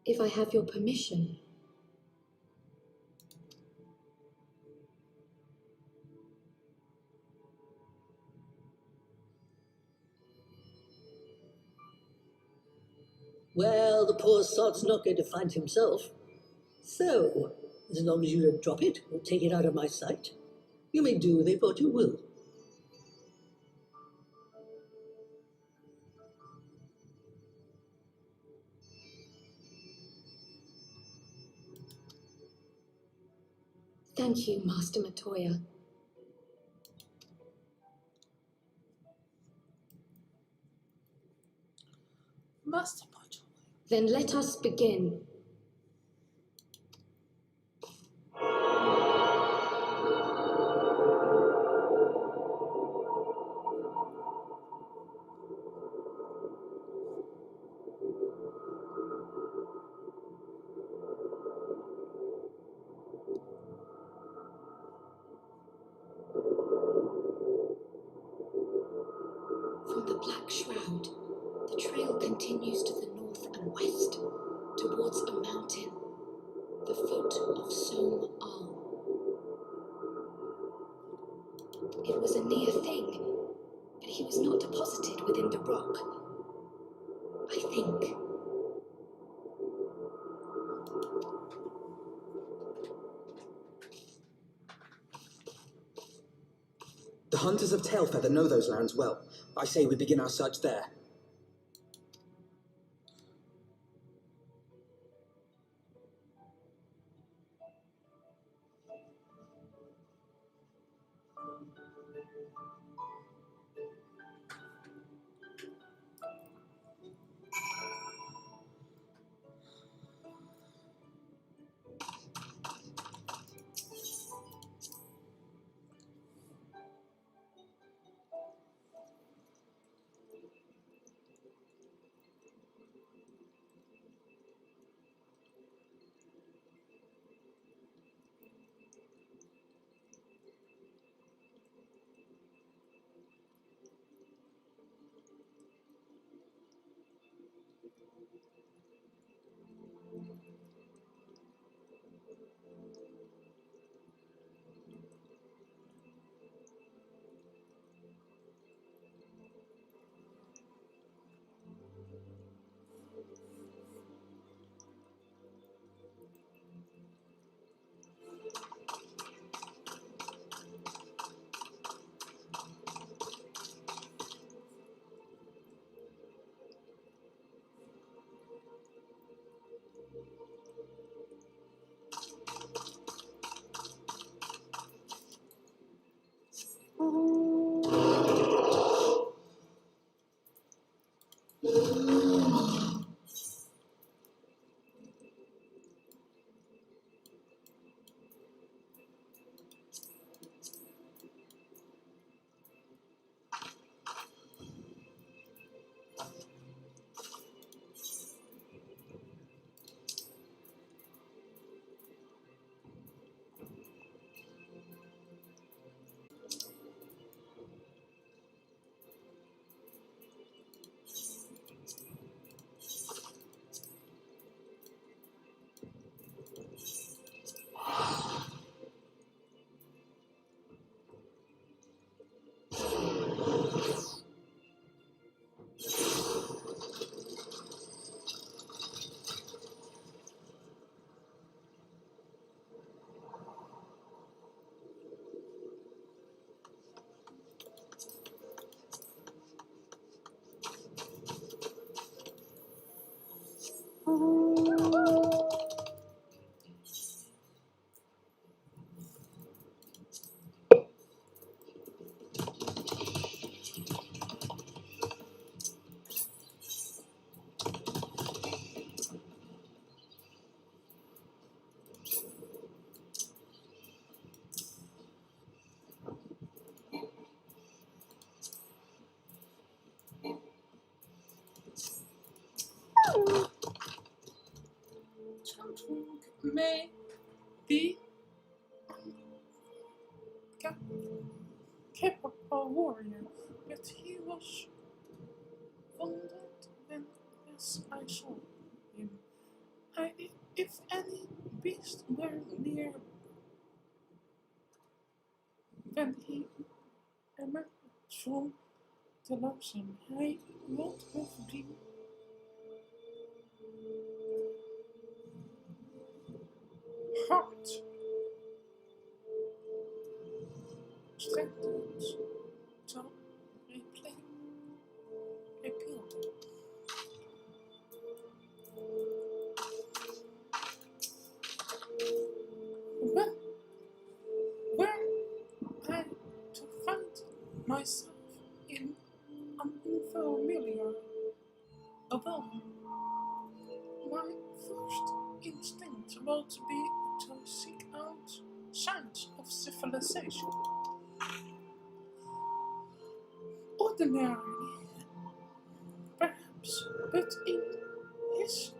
if I have your permission. Well, the poor sod's not going to find himself. So, as long as you don't drop it or take it out of my sight, you may do with it what you will. Thank you, Master Matoya. Master Matoya. Then let us begin. From the Black Shroud, the trail continues to the north and west, towards a mountain, the foot of Som Al. It was a near thing, but he was not deposited within the rock. I think. The hunters of Tailfeather know those lands well. I say we begin our search there. may be capable warrior, but he was wounded when last I saw him. If any beast were near when he emerged from the lawson, I would have been hurt, strengthened to repeat. When were I to find myself in an unfamiliar abode, my first instinct would be to seek out signs of civilization. Ordinarily, perhaps, but in his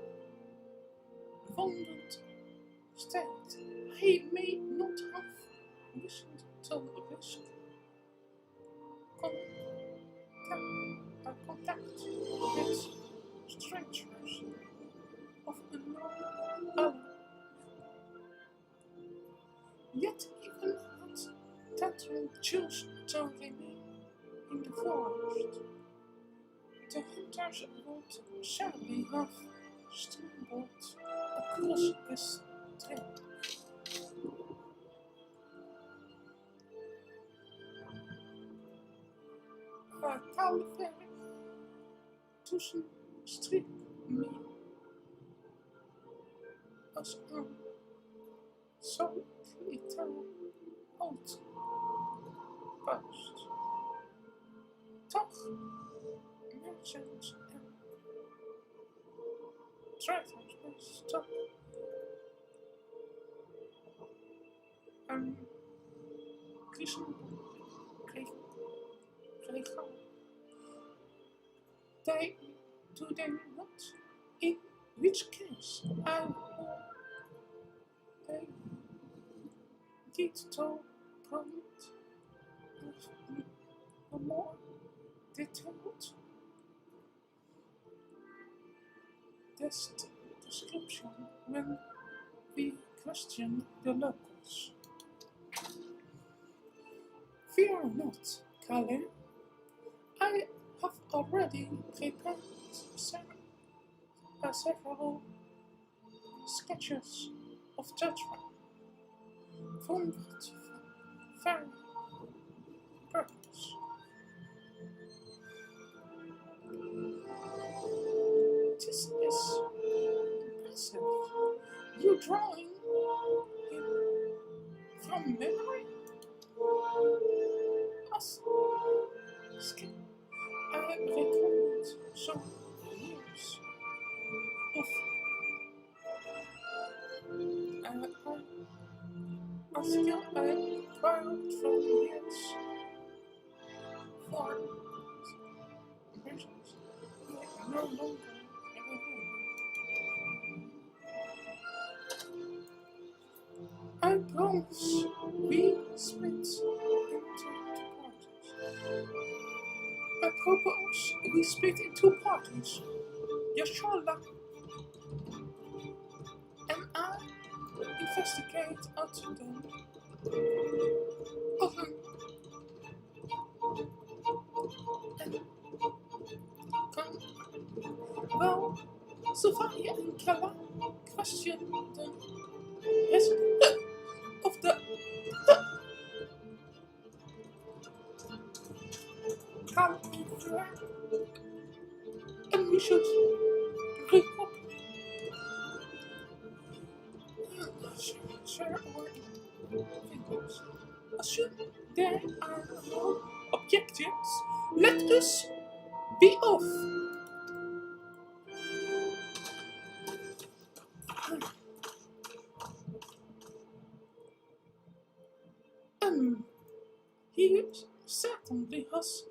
wounded state, he may not have wished to risk contact with strangers of unknown allies. Yet even had Tatran chose to remain in the forest, the hunters would surely have stumbled across his trail. Calvary tussen streek me als een solitaire outpost. Toch merchants en traders bestond en christenen kregen they do they not, in which case I did to permit a more detailed description when we question the locals. Fear not, Calais. I have already prepared several sketches of judgment from that very purpose. This is impressive. You drawing him from memory? As I recalled some years of a skill I acquired from years for measures I no longer remember. I promise we split into two parties. I propose we split in two parties. Yashala and I investigate out them often and come. Well, Sophia and Kala question the resident of the calendar, and we should recouple. Share our fingers. Assume there are no objectives. Let us be off. He certainly has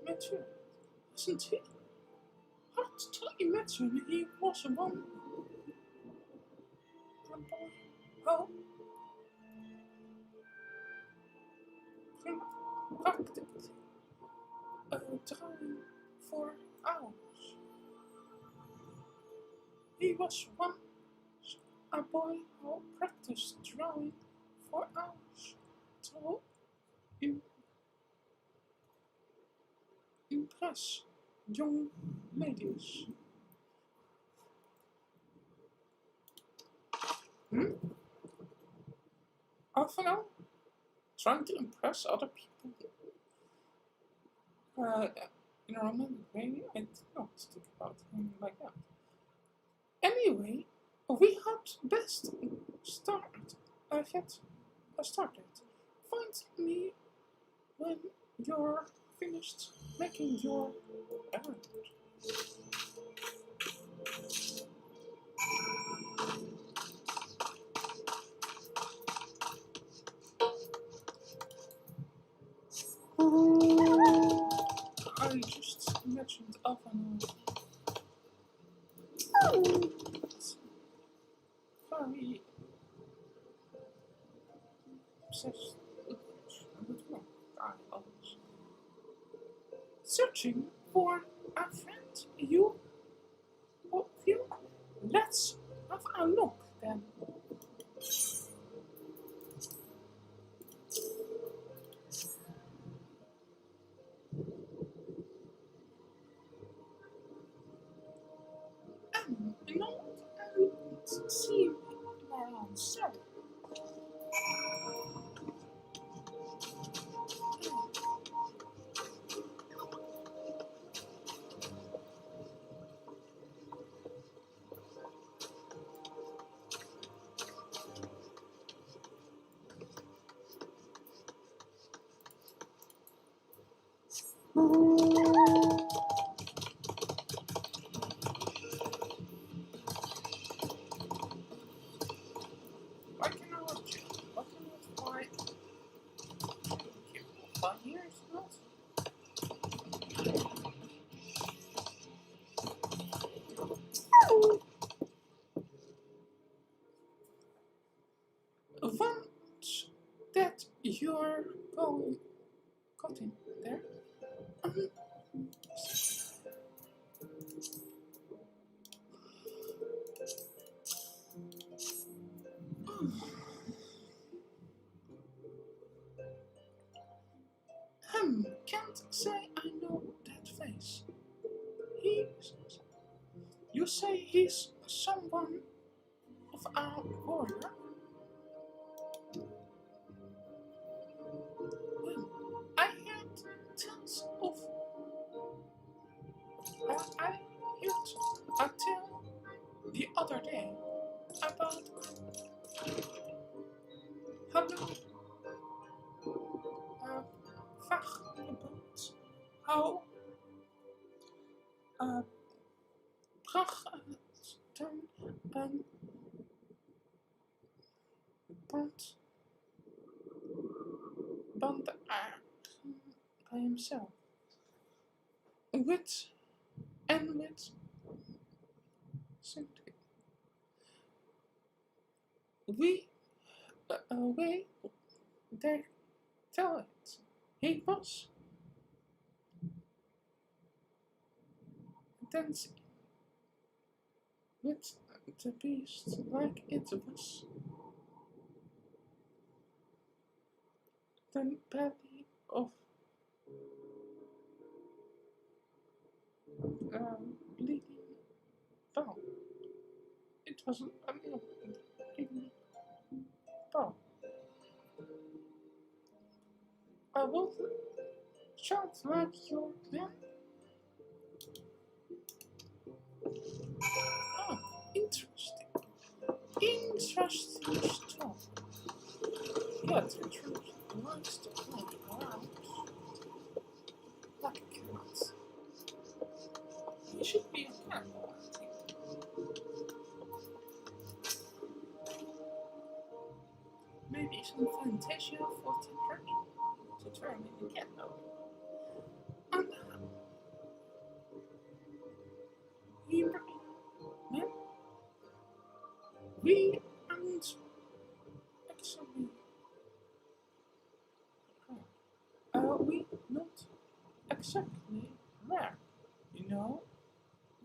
matured, hasn't he? Hard to imagine he was one how practically drawing for hours. He was once a boy who practiced drawing for hours to impress young ladies. Often trying to impress other people in a romantic way, I did not think about him like that. Anyway, we had best started. Find me when you're finished making your errand. I just imagined often very obsessed with what I always searching for a friend. You? Let's have a look then. No, let's see around, sir. Why can I watch it? What can I find? Keep 5 years, not? Once that you're cutting there, can't say I know that face. You say he's someone of our warrior? Well, I heard tales of. I heard a tale the other day about how Prachten bond by himself with simply we they tell it he was dancing with the beast like it was the belly of bleeding bone. It wasn't a bleeding bone. I would shout like your man. Oh, interesting. Interesting stuff. Yet the truth likes to play around like a cat. He should be a cat, I think. Maybe some fantasia for temperature to turn in the cat mode. And not actually. We not exactly rare, you know.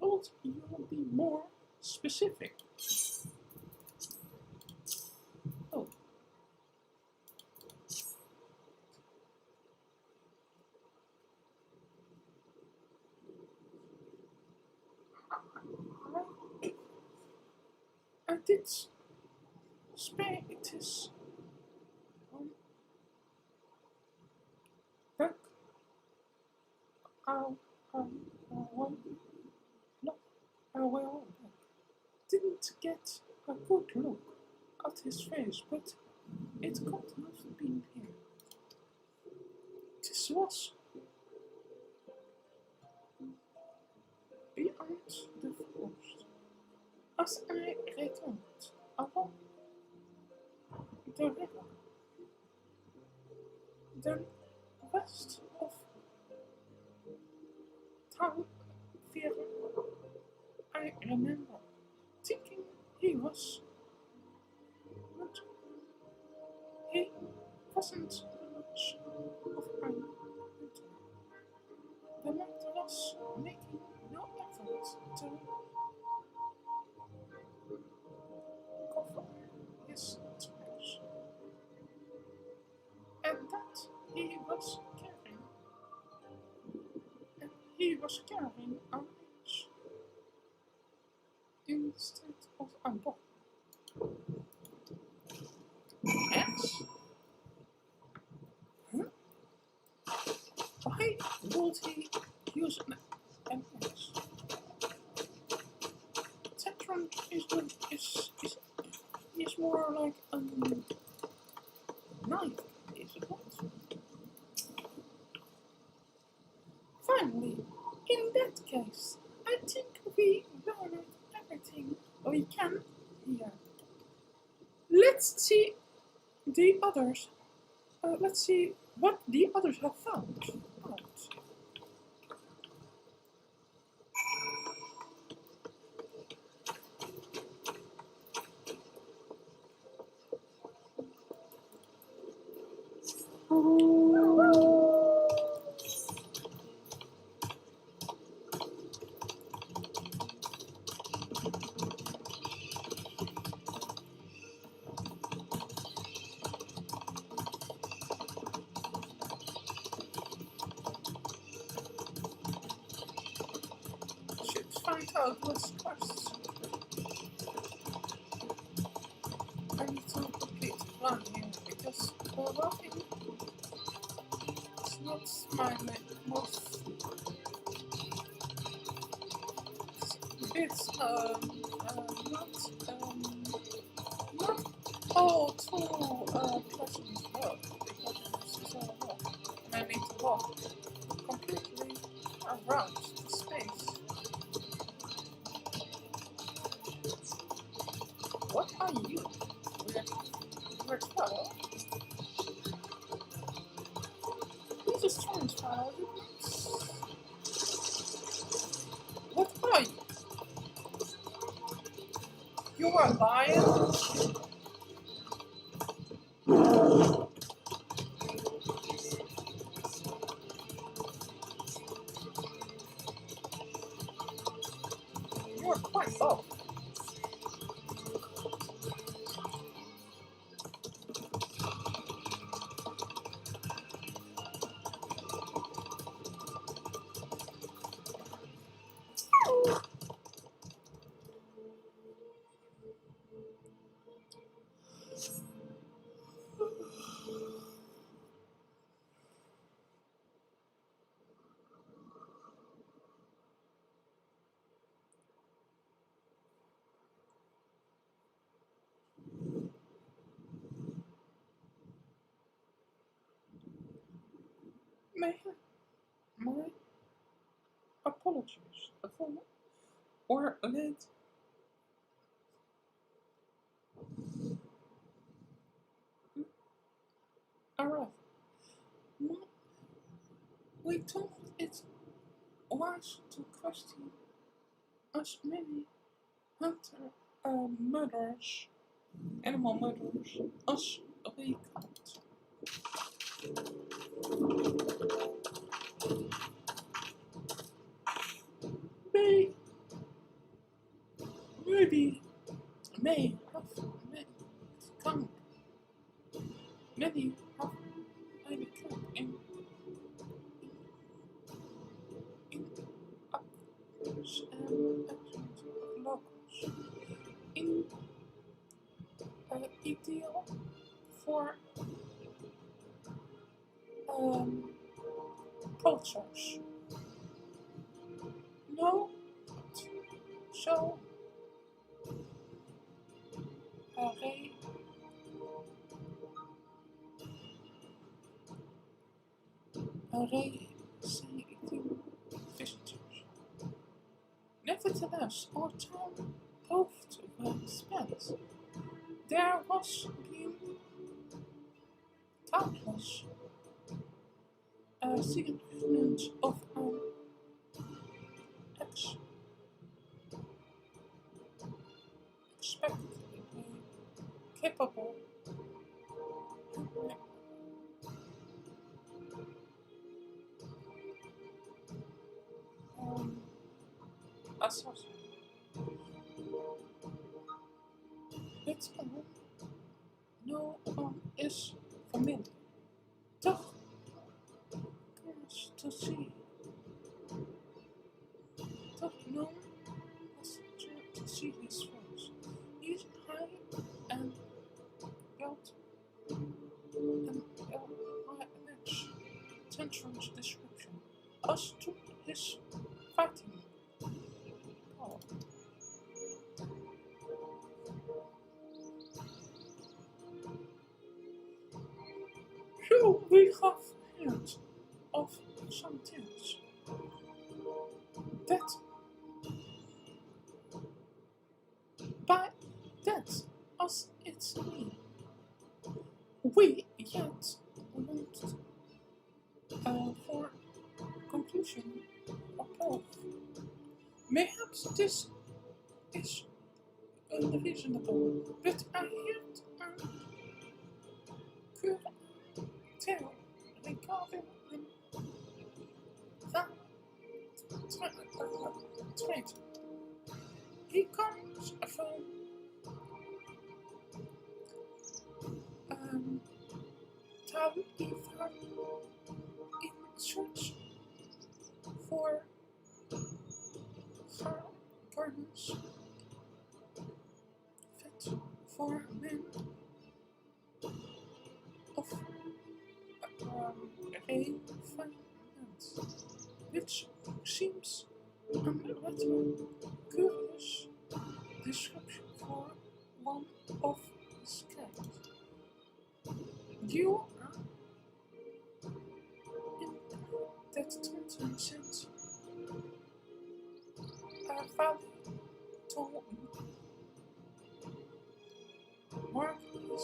Would you be more specific? Oh. I did spare it is back. Well, no, well, didn't get a good look at his face, but it could have been here. This was beyond the forest. As I returned along the river, the west of town theater, I remember thinking he was not. He wasn't much of an hunter. The man was making no effort to cover his tracks, and that he was carrying a wrench instead of a bow. Yes? Huh? Why would he use an axe? Tetron is more like a knife, is it not? Finally, in that case, I think we learned everything we can here. Let's see the others. Let's see what the others have found out. Should find out what's first. I need to complete the plan here because walking is not my most. It's not all too pleasant work because this is all work, and I need to walk completely around the space. What are you? We're 12. He's a strange child. What are you? You are a lion? You are quite old. My apologies or late. Alright. We thought it wise to question as many hunter murderers animal murderers als recount. Maybe may have come. Many have maybe come in actions and actions of locals in ideal for cultures. No, so receiving visitors. Nevertheless, our time proved well spent. There was been countless significance of an expectedly capable assassin. With whom no one is familiar. Toch curious to see. Toch none has to see his face. He is high and built and by match Tantron's description as to his fighting power. So we have heard of some things that by that as its mean we yet want for conclusion or proof. Mayhaps this is unreasonable, but I heard could tell regarding that trait. He comes from Taliban in search for her garments fit for men of refinement, which seems a rather curious description for one of his kind. You are in that Trenton sense value to mark his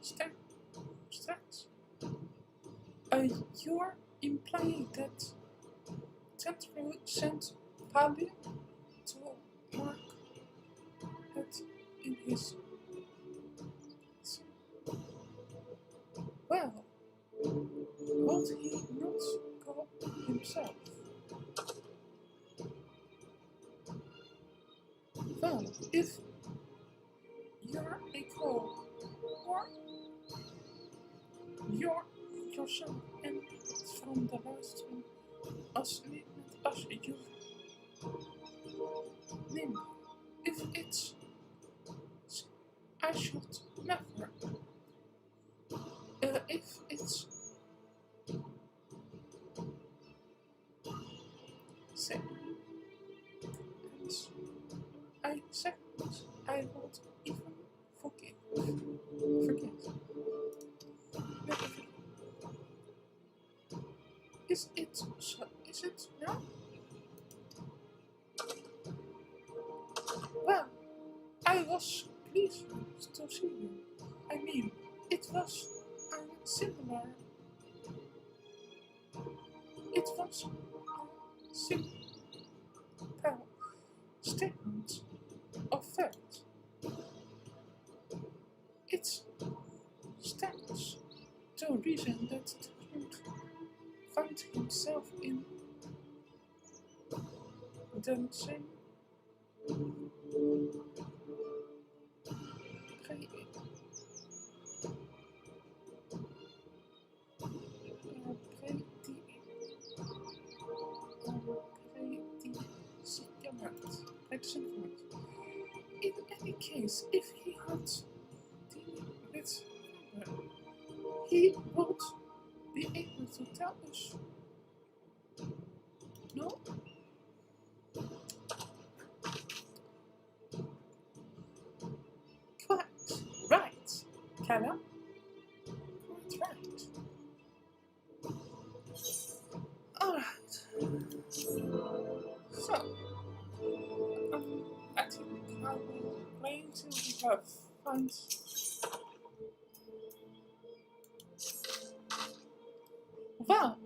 stats. You're implying that Tentro sent value to mark it in his. Well, would he not go himself? Well, if you're a crow, or you're yourself and from the last one as you name, if it's I should never. If it's seconds, I would even forget. Never. Is it so? Is it now? Well, I was pleased to see you. I mean, it was similar. It was a simple statement of fact. reason that the youth found himself in the same in any case, if he had dealing with he would be able to tell us. No? Quite right, Callum. Quite right. Alright. So, I think I will wait until we have found. Well,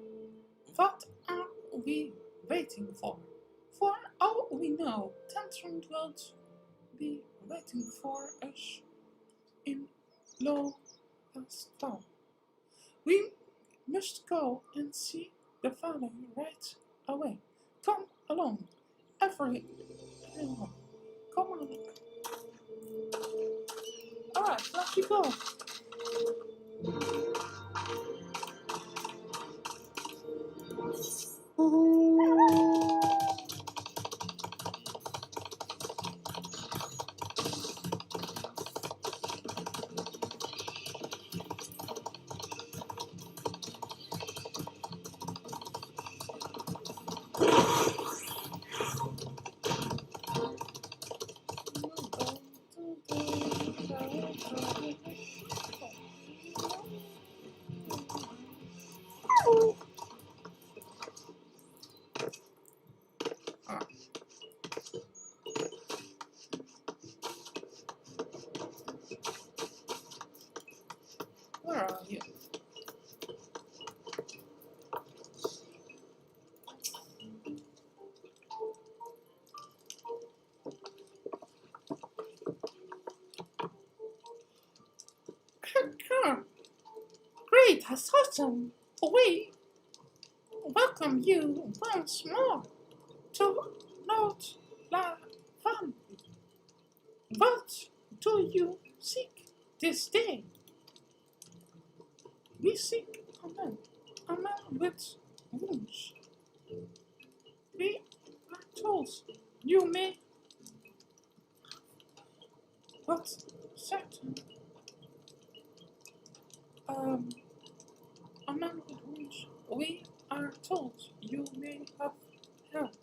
what are we waiting for? For all we know, Tantrum will be waiting for us in Low Town. We must go and see the father right away. Come along, everyone. Come on. Alright, let's go. Where are you? Great, that's awesome. We welcome you once more to North La Van. What do you seek this day? We seek a man with wounds. We are told you may what certain a man with wounds. We are told you may have held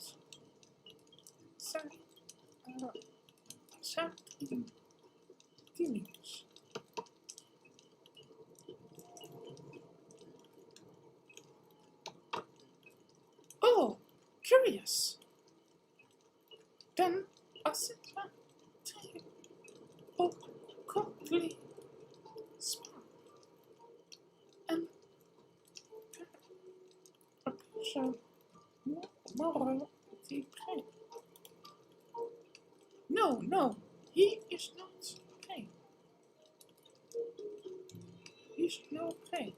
certain dealings. Oh, curious. Then a certain type of coldly spark and perception moral decay. No, he is not prey. He's no prey.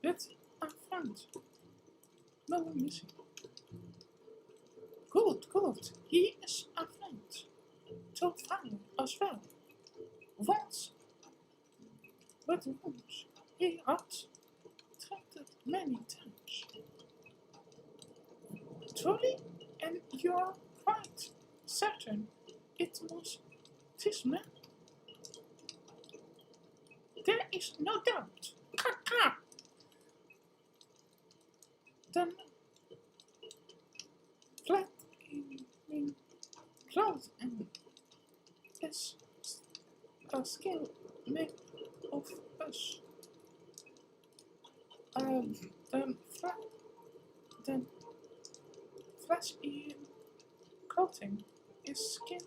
But a friend. No one missing. Good. He is a friend. To family as well. Once, with wounds, he had treated many times. Truly, and you're quite certain it was this man? There is no doubt. Then, flat in clothes and is a skill made of us. Then flesh in coating is skin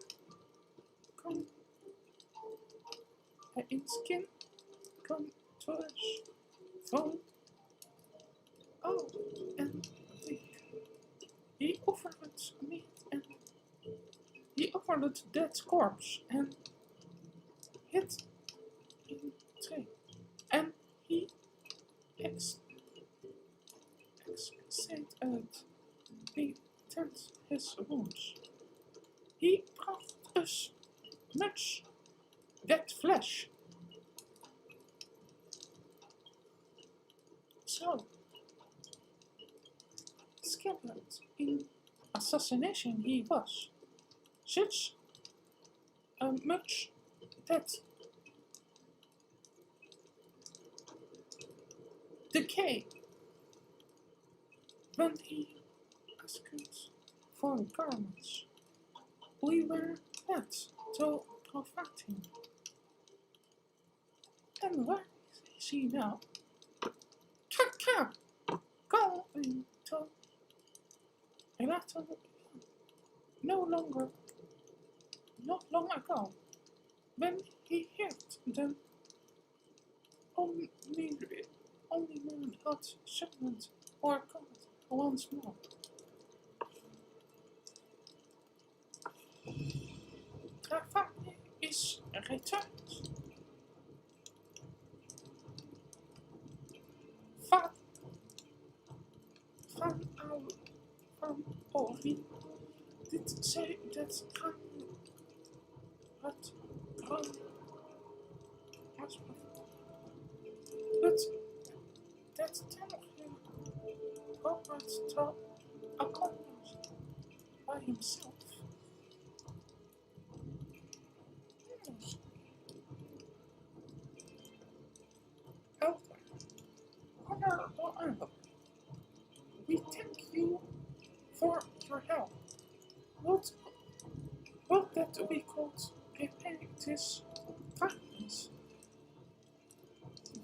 contours from and thick. He offered meat and he offered dead corpse and hit in trade. betend his wounds. He brought us much dead flesh. So, skilled in assassination he was. Such a much dead decay. When he asked for garments, we were glad to provide him. And where is he now? Kaka! Going to a little not long ago, when he heard the only man had shipment or God once more. The family is returned. Van Ori did say that I had grown husband, but that time he got to accomplish by himself. Yes. Honorable Uncle, we thank you for your help. Would that we could repay this kindness.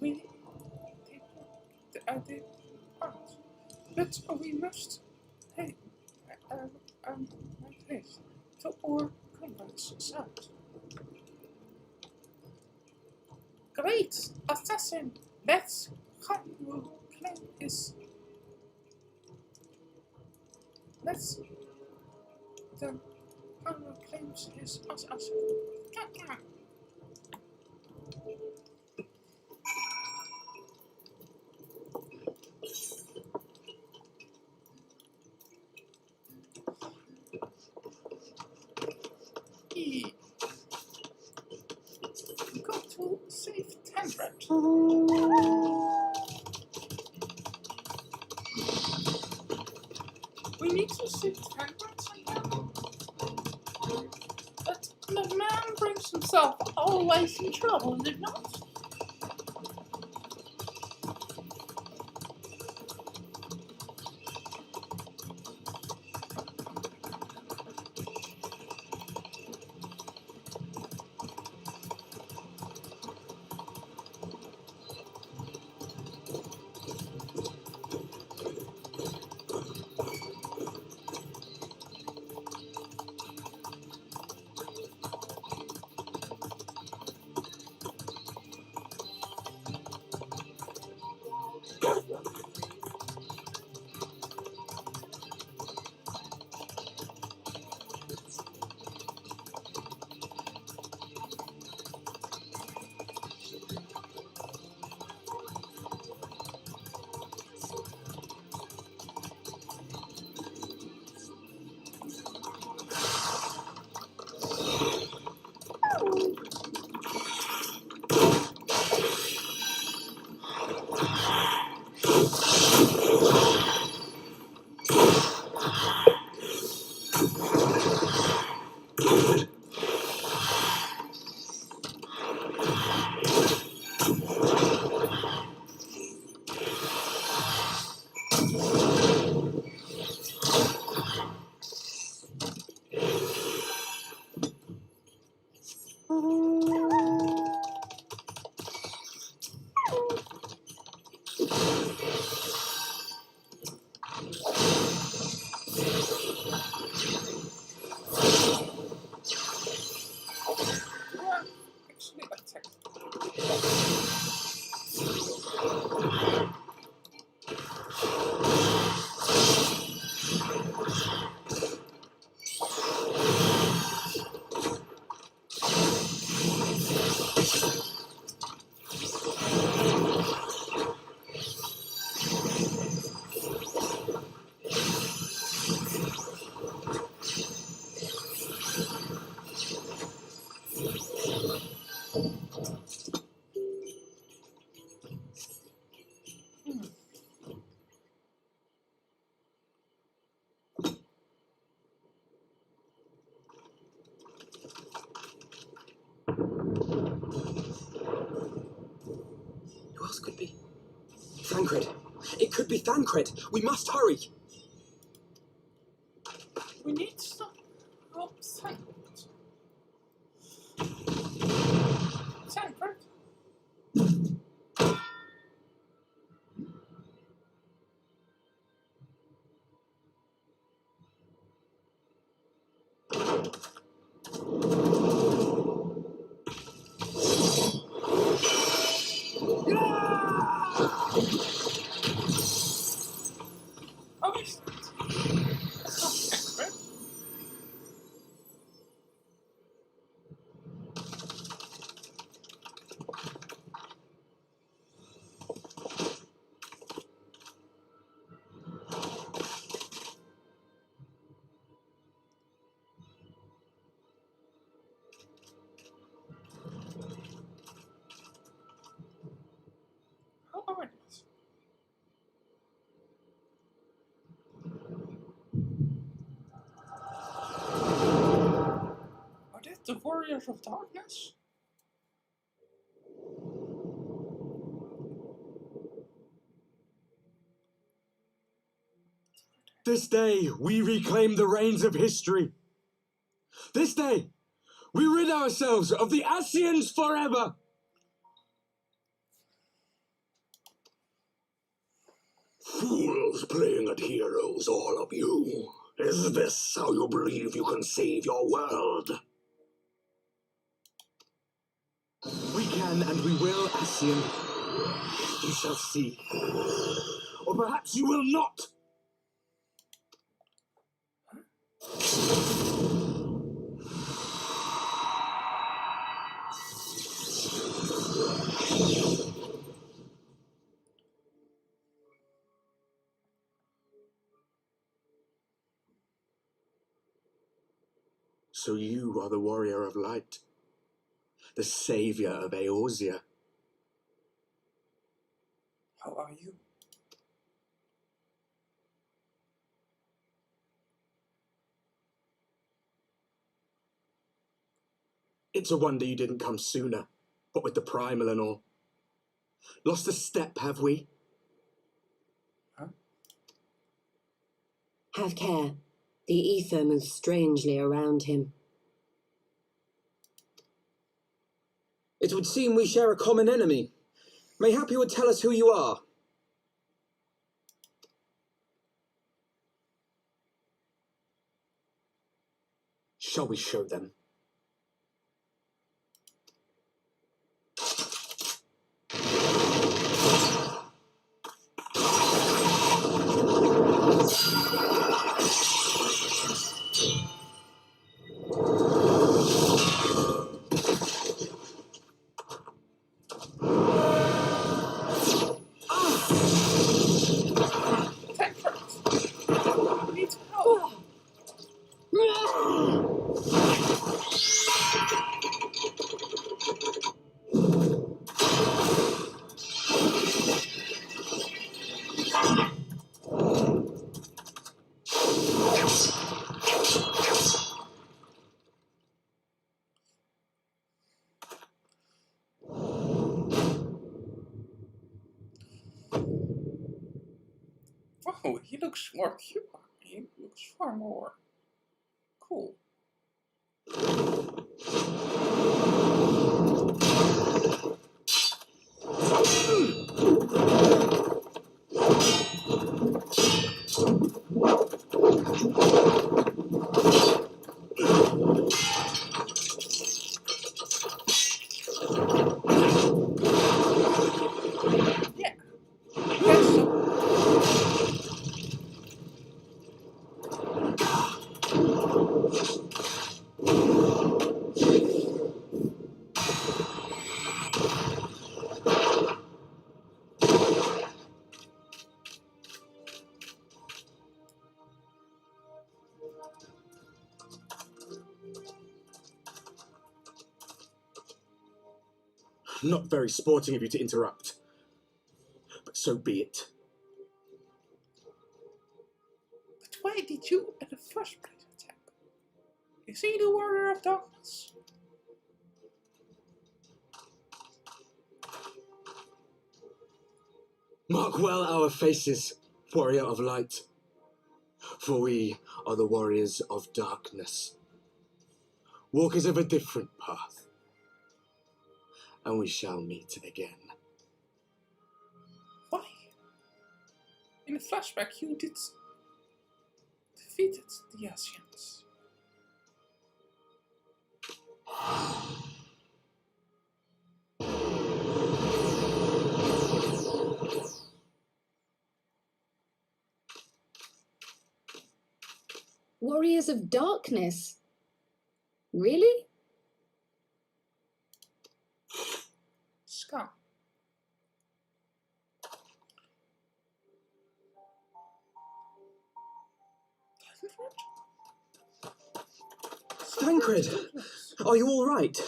We did part, but we must pay this to our comrades' side. Great assassin, let's how you claim is. Let's the hunter claims his assassin. He got to save 10. We need to save 10 somehow. But the man brings himself always in trouble, is it not? Who else could be? Thancred. It could be Thancred. We must hurry. We need to help Thancred. Thancred? Oh, it's not. It's not Thancred. How are these? Are they the Warriors of Darkness? This day, we reclaim the reins of history. This day, we rid ourselves of the Ascians forever. Fools playing at heroes, all of you. Is this how you believe you can save your world? We can and we will, Ascian. You shall see. Or perhaps you will not. So you are the warrior of light, the savior of Eorzea. How are you? It's a wonder you didn't come sooner, what with the primal and all. Lost a step, have we? Have care. The ether moves strangely around him. It would seem we share a common enemy. Mayhap you would tell us who you are. Shall we show them? Thancred! We need help! Wow, he looks more cute. He looks far more cool. Yeah. That's so. Not very sporting of you to interrupt. But so be it. But why did you, in the first place, attack? Is he the Warrior of Darkness? Mark well our faces, warrior of light, for we are the warriors of darkness, walkers of a different path, and we shall meet again. Why? In the flashback, you defeated the Asians. Warriors of darkness? Really? Scum. Tancred, are you all right?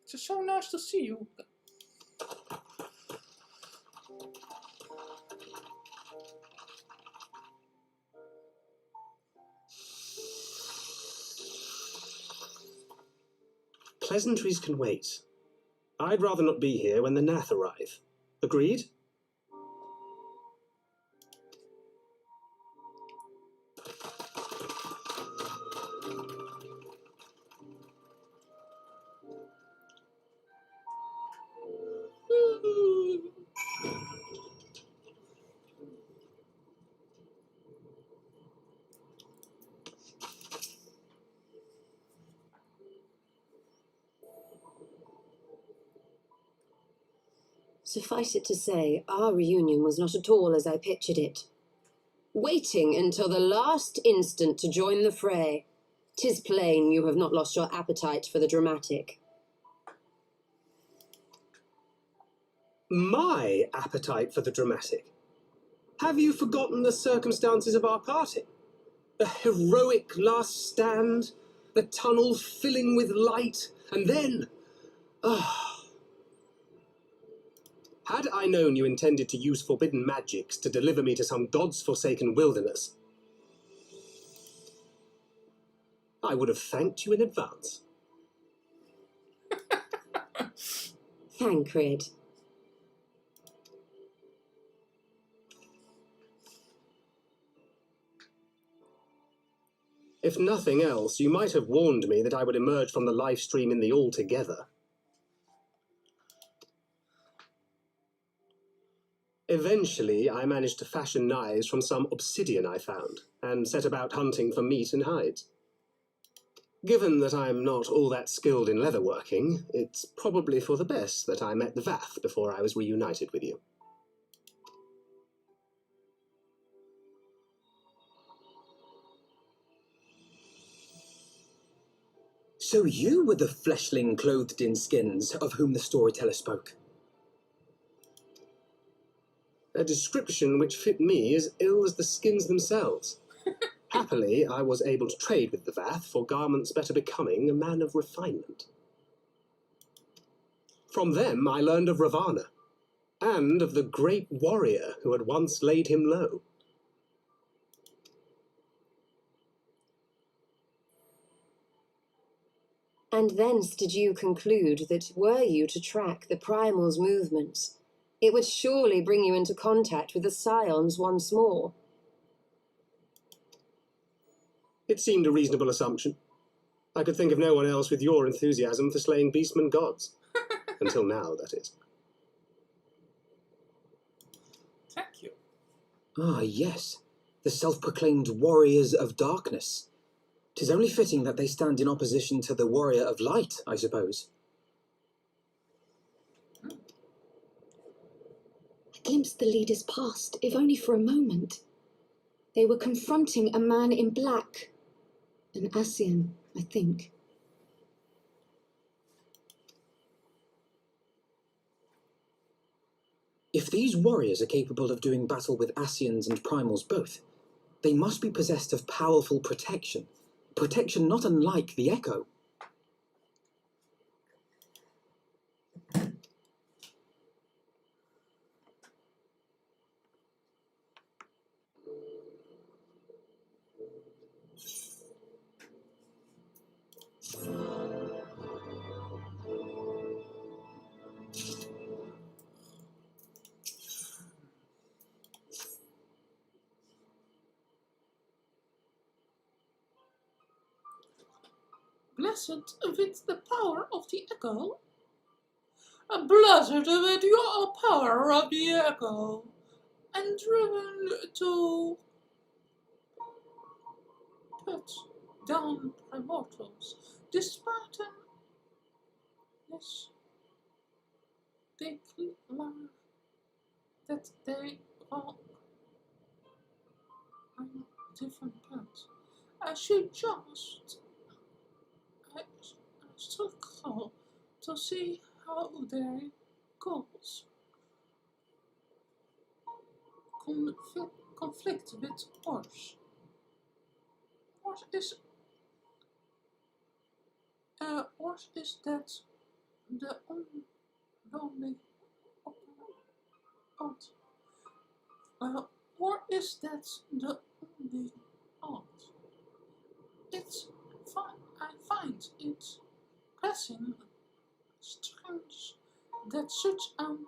It's so nice to see you. Pleasantries can wait. I'd rather not be here when the Nath arrive. Agreed? Suffice it to say, our reunion was not at all as I pictured it. Waiting until the last instant to join the fray. 'Tis plain you have not lost your appetite for the dramatic. My appetite for the dramatic? Have you forgotten the circumstances of our parting? The heroic last stand, the tunnel filling with light, and then... Had I known you intended to use forbidden magics to deliver me to some god's forsaken wilderness, I would have thanked you in advance. Tancred. If nothing else, you might have warned me that I would emerge from the live stream in the altogether. Eventually, I managed to fashion knives from some obsidian I found, and set about hunting for meat and hides. Given that I'm not all that skilled in leatherworking, it's probably for the best that I met the Vath before I was reunited with you. So you were the fleshling clothed in skins of whom the storyteller spoke. A description which fit me as ill as the skins themselves. Happily, I was able to trade with the Vath for garments better becoming a man of refinement. From them I learned of Ravana, and of the great warrior who had once laid him low. And thence did you conclude that were you to track the Primal's movements, it would surely bring you into contact with the Scions once more. It seemed a reasonable assumption. I could think of no one else with your enthusiasm for slaying beastmen gods. Until now, that is. Thank you. Ah, yes, the self-proclaimed warriors of darkness. 'Tis only fitting that they stand in opposition to the warrior of light, I suppose. I glimpsed the leaders past, if only for a moment. They were confronting a man in black. An Asian, I think. If these warriors are capable of doing battle with Asians and Primals both, they must be possessed of powerful protection. Protection not unlike the Echo. blessed with the power of the echo. Blessed with your power of the echo, and driven to put down primortals, the Spartan, yes, they claim that they walk on different paths. I should just struggle to see how their goals conflict with ours. What is that the only odd? Or is that the only odd? It's fine. I find it passing strange that such an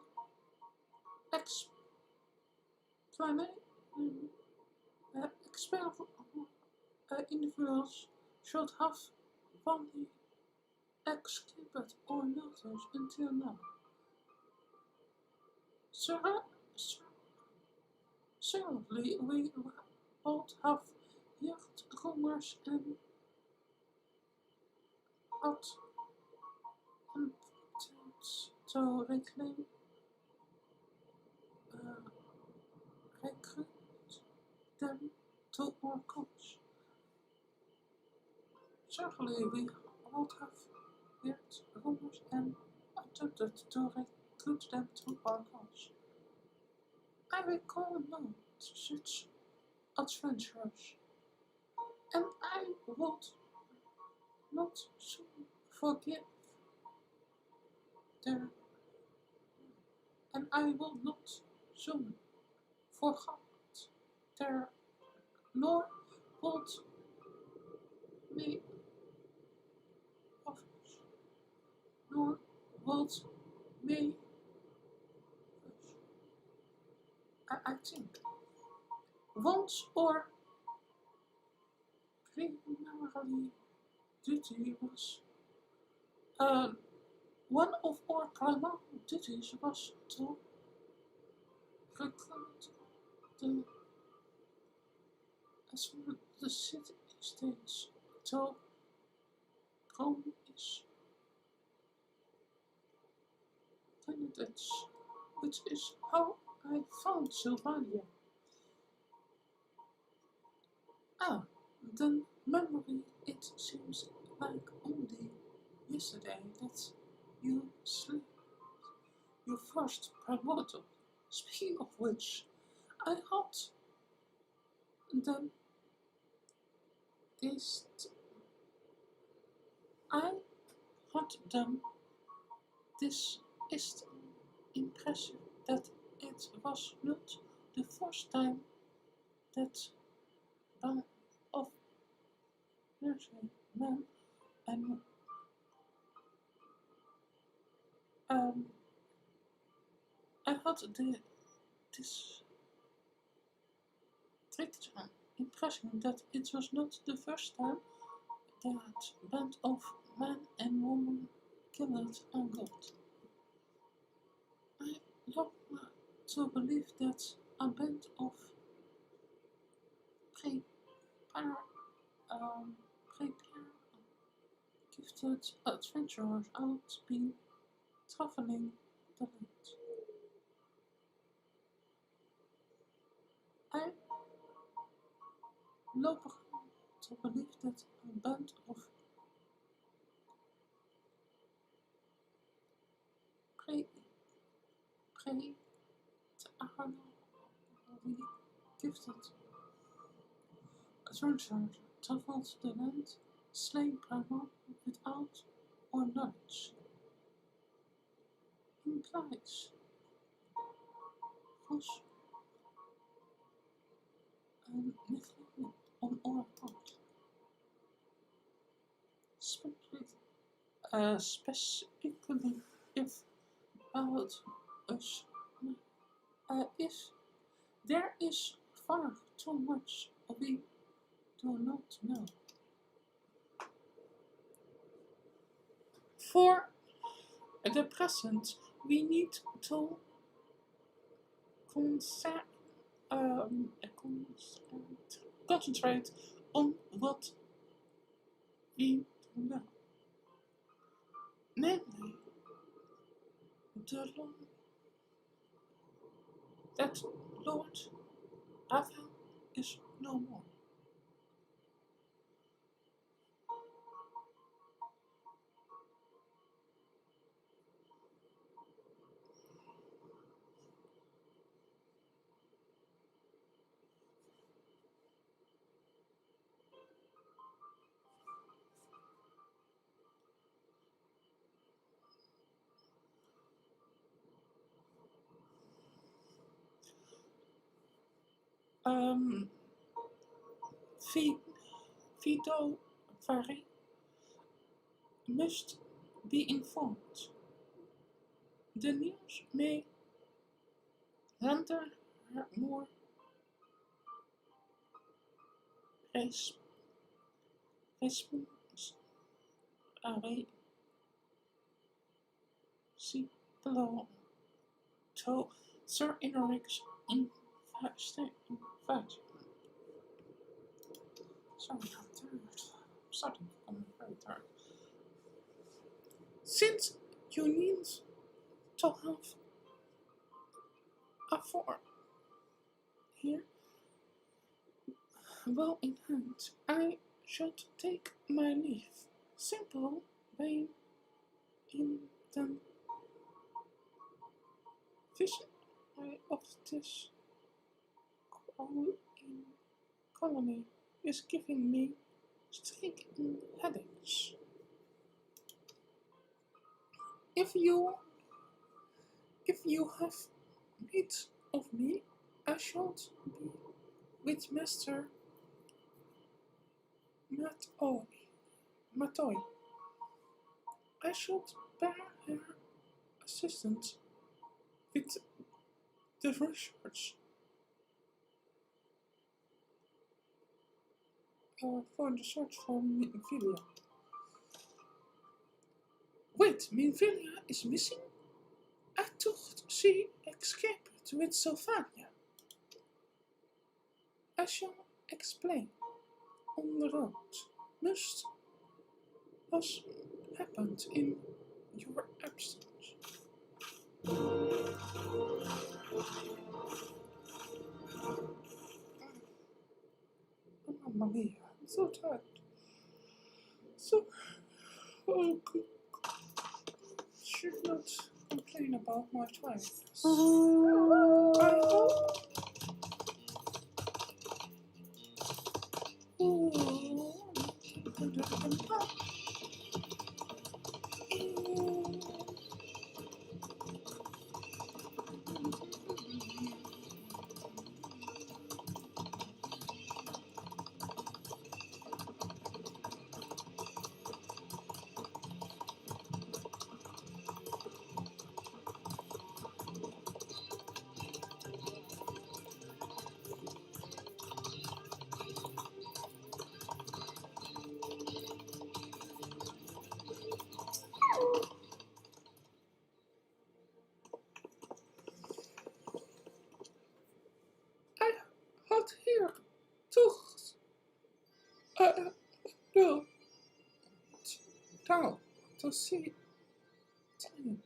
individuals should have only escaped or noticed until now. Certainly, we both have heard rumors and attempts to reclaim, recruit them to our cause. Certainly, we both have heard rumors and attempted to recruit them to our cause. I recall not such adventures, and I would not soon forgive their, and I will not soon forget their, nor would me offers, nor would me. I think once or primarily duty was one of our primary duties was to recruit the city states to promise candidates, which is how I found Sylvania. The memory, it seems like only yesterday that you sleep your first primordial. Speaking of which, I had them this is impressive that it was not the first time that one of nursery men and I had this tricked impression that it was not the first time that band of man and woman killed a god. I love to believe that a band of gifted adventurers out been traveling the land. I love to believe that a band of gifted adventurers traveled the land, slain primal without our knowledge. Implies was neglect on our part. Specifically if about us. If there is far too much we do not know. For the present, we need to concentrate on what we do now. Namely, that Lord Avel is no more. Vito Vari must be informed. The news may render her more responsible to Sir Enric's investigation. Sorry, I'm tired. I'm starting to become very tired. Since you need to have a form here well in hand, I should take my leave. Simple way in the vision of this colony is giving me striking headaches. If you have need of me, I should be with Master Matoy. I should bear her assistance with the research for the search for Minfilia. Wait, Minfilia is missing? I thought she escaped with Sylvania. I shall explain on the road. Must has happened in your absence. Oh, Mamma mia, I'm so tired. So, oh, should not complain about my tiredness. I hope. I had here toch no down to see time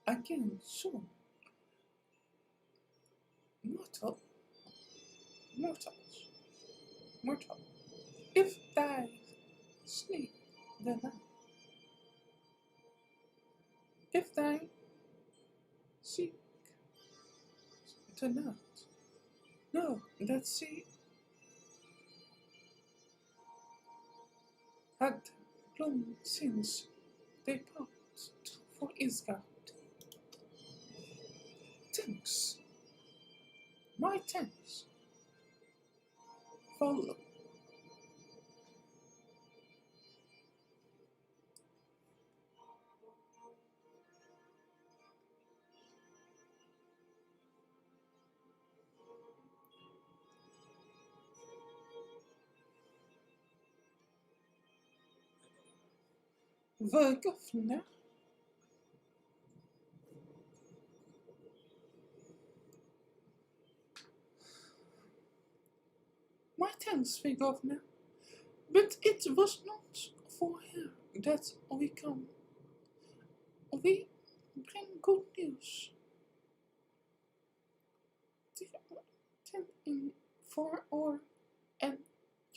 again soon. Mortal, if thy sleep the night, if thy seek the night, know that she had long since departed for Isgard. Thanks, my thanks, follow. the governor. My thanks, the governor, but it was not for her that we come. We bring good news. Ten in for our and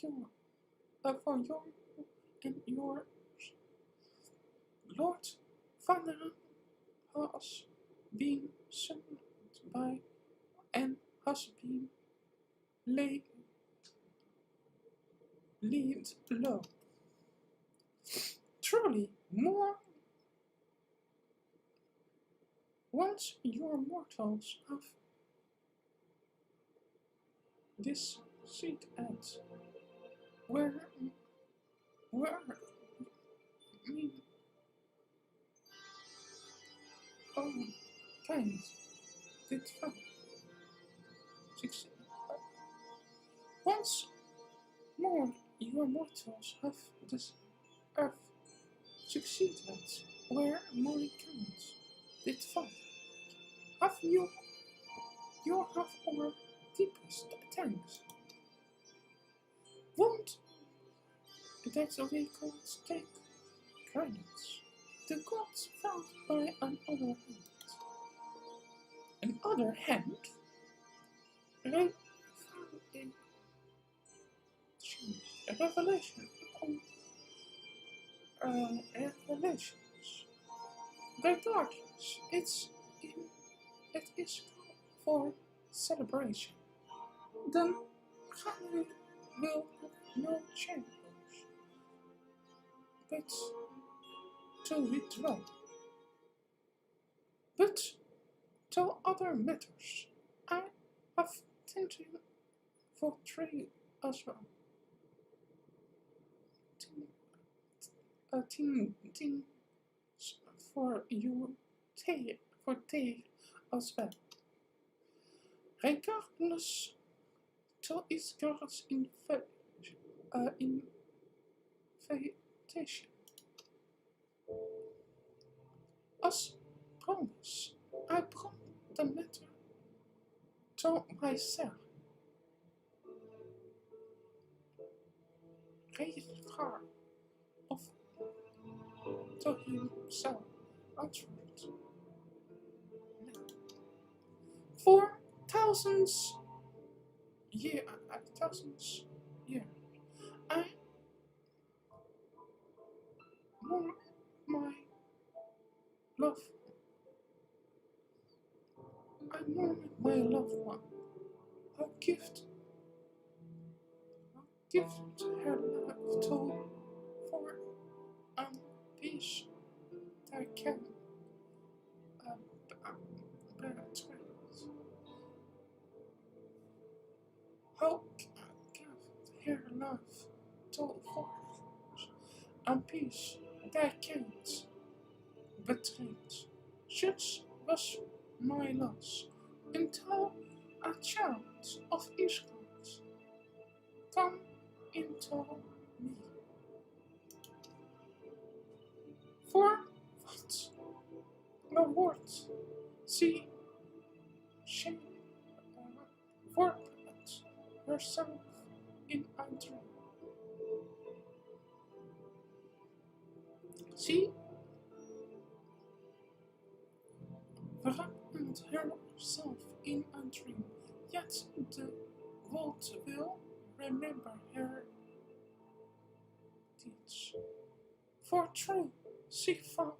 your, for your and yours. Lord Father has been summoned by and has been laid low. Truly, more once your mortals have this seat at where me own kind did find succeed. Once more your mortals have this earth succeeded where my kind did find. Have you have our deepest thanks. Won't that we could take guidance? The gods found by another hand. Another hand? A revelation upon revelations. Regardless, it is for celebration. Then family will have no change, but to withdraw. But to other matters, I have tended for trade as well. Things for you for tea as well. Regardless to its girls invitation. As promised, I brought the matter to myself. Raised far of to himself answered. For thousands years, I mourn my love. I mourn my loved one. A gift her life to for peace that can bear trails. How give her life to for and peace that can't betray. Such was my loss until a child of Israel come into me. For what reward she forgot herself in a dream. She wrapped herself in a dream, yet the world will remember her deeds. For truth she fought,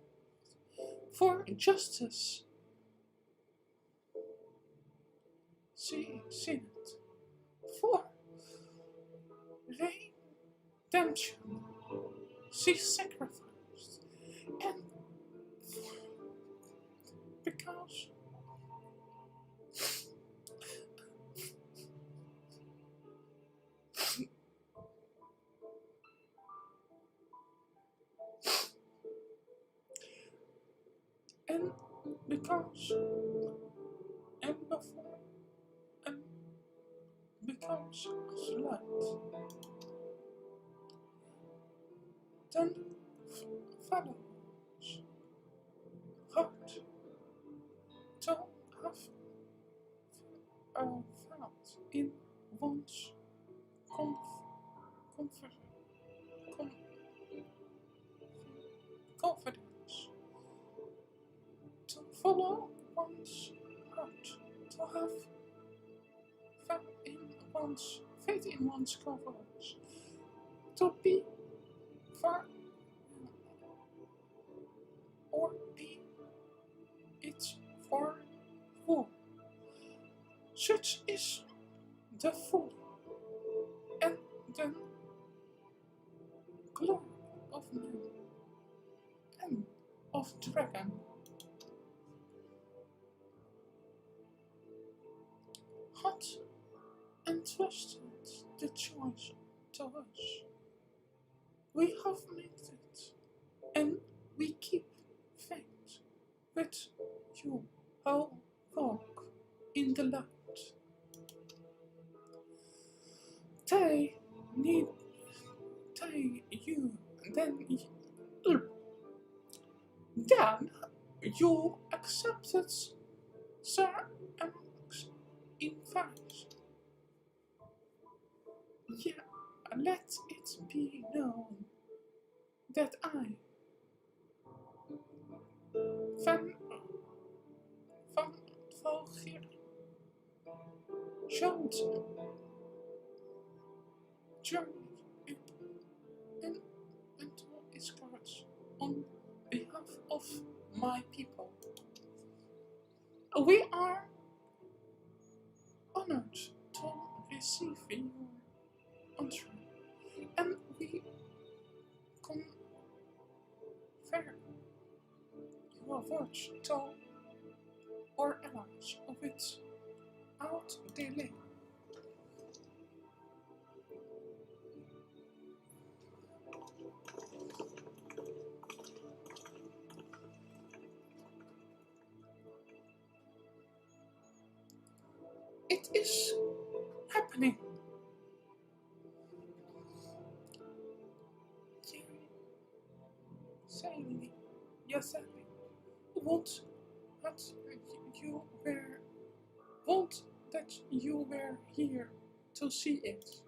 for justice she sinned, for redemption she sacrificed, and because and because and before and becomes light. Then follows hard to have found in one's confidence, to follow one's heart, to have faith in one's confidence, to be far or be it for who. Such is the fool and the glory of man and of dragon. Hot and trusted the choice to us. We have made it, and we keep faith with you who walk in the light. They need you, then you accepted Sir M's invite. Yeah, let it be known that I, Van Volgier, showed journey and into its courage on behalf of my people. We are honored to receive your entry, and we confer your words to our allies without delay. It is happening. Sadly, yes, sadly, would that you were here to see it.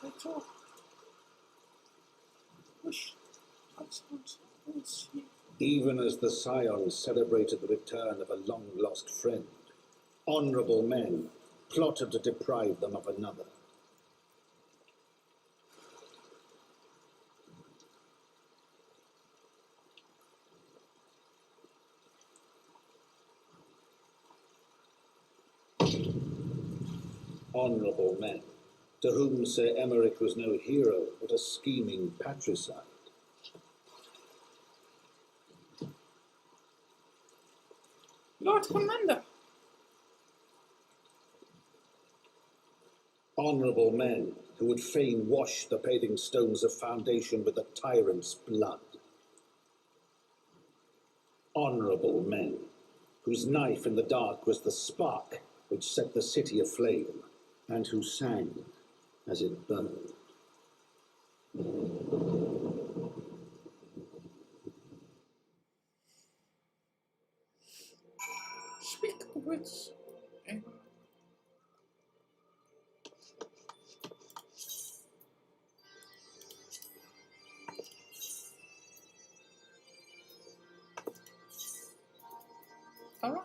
I do wish I would see. Even as the scions celebrated the return of a long-lost friend, honourable men plotted to deprive them of another. Honourable men, to whom Sir Emmerich was no hero, but a scheming patricide. Lord Commander! Honourable men who would fain wash the paving stones of foundation with the tyrant's blood. Honourable men whose knife in the dark was the spark which set the city aflame, and who sang as it burned. Speak words. Alright.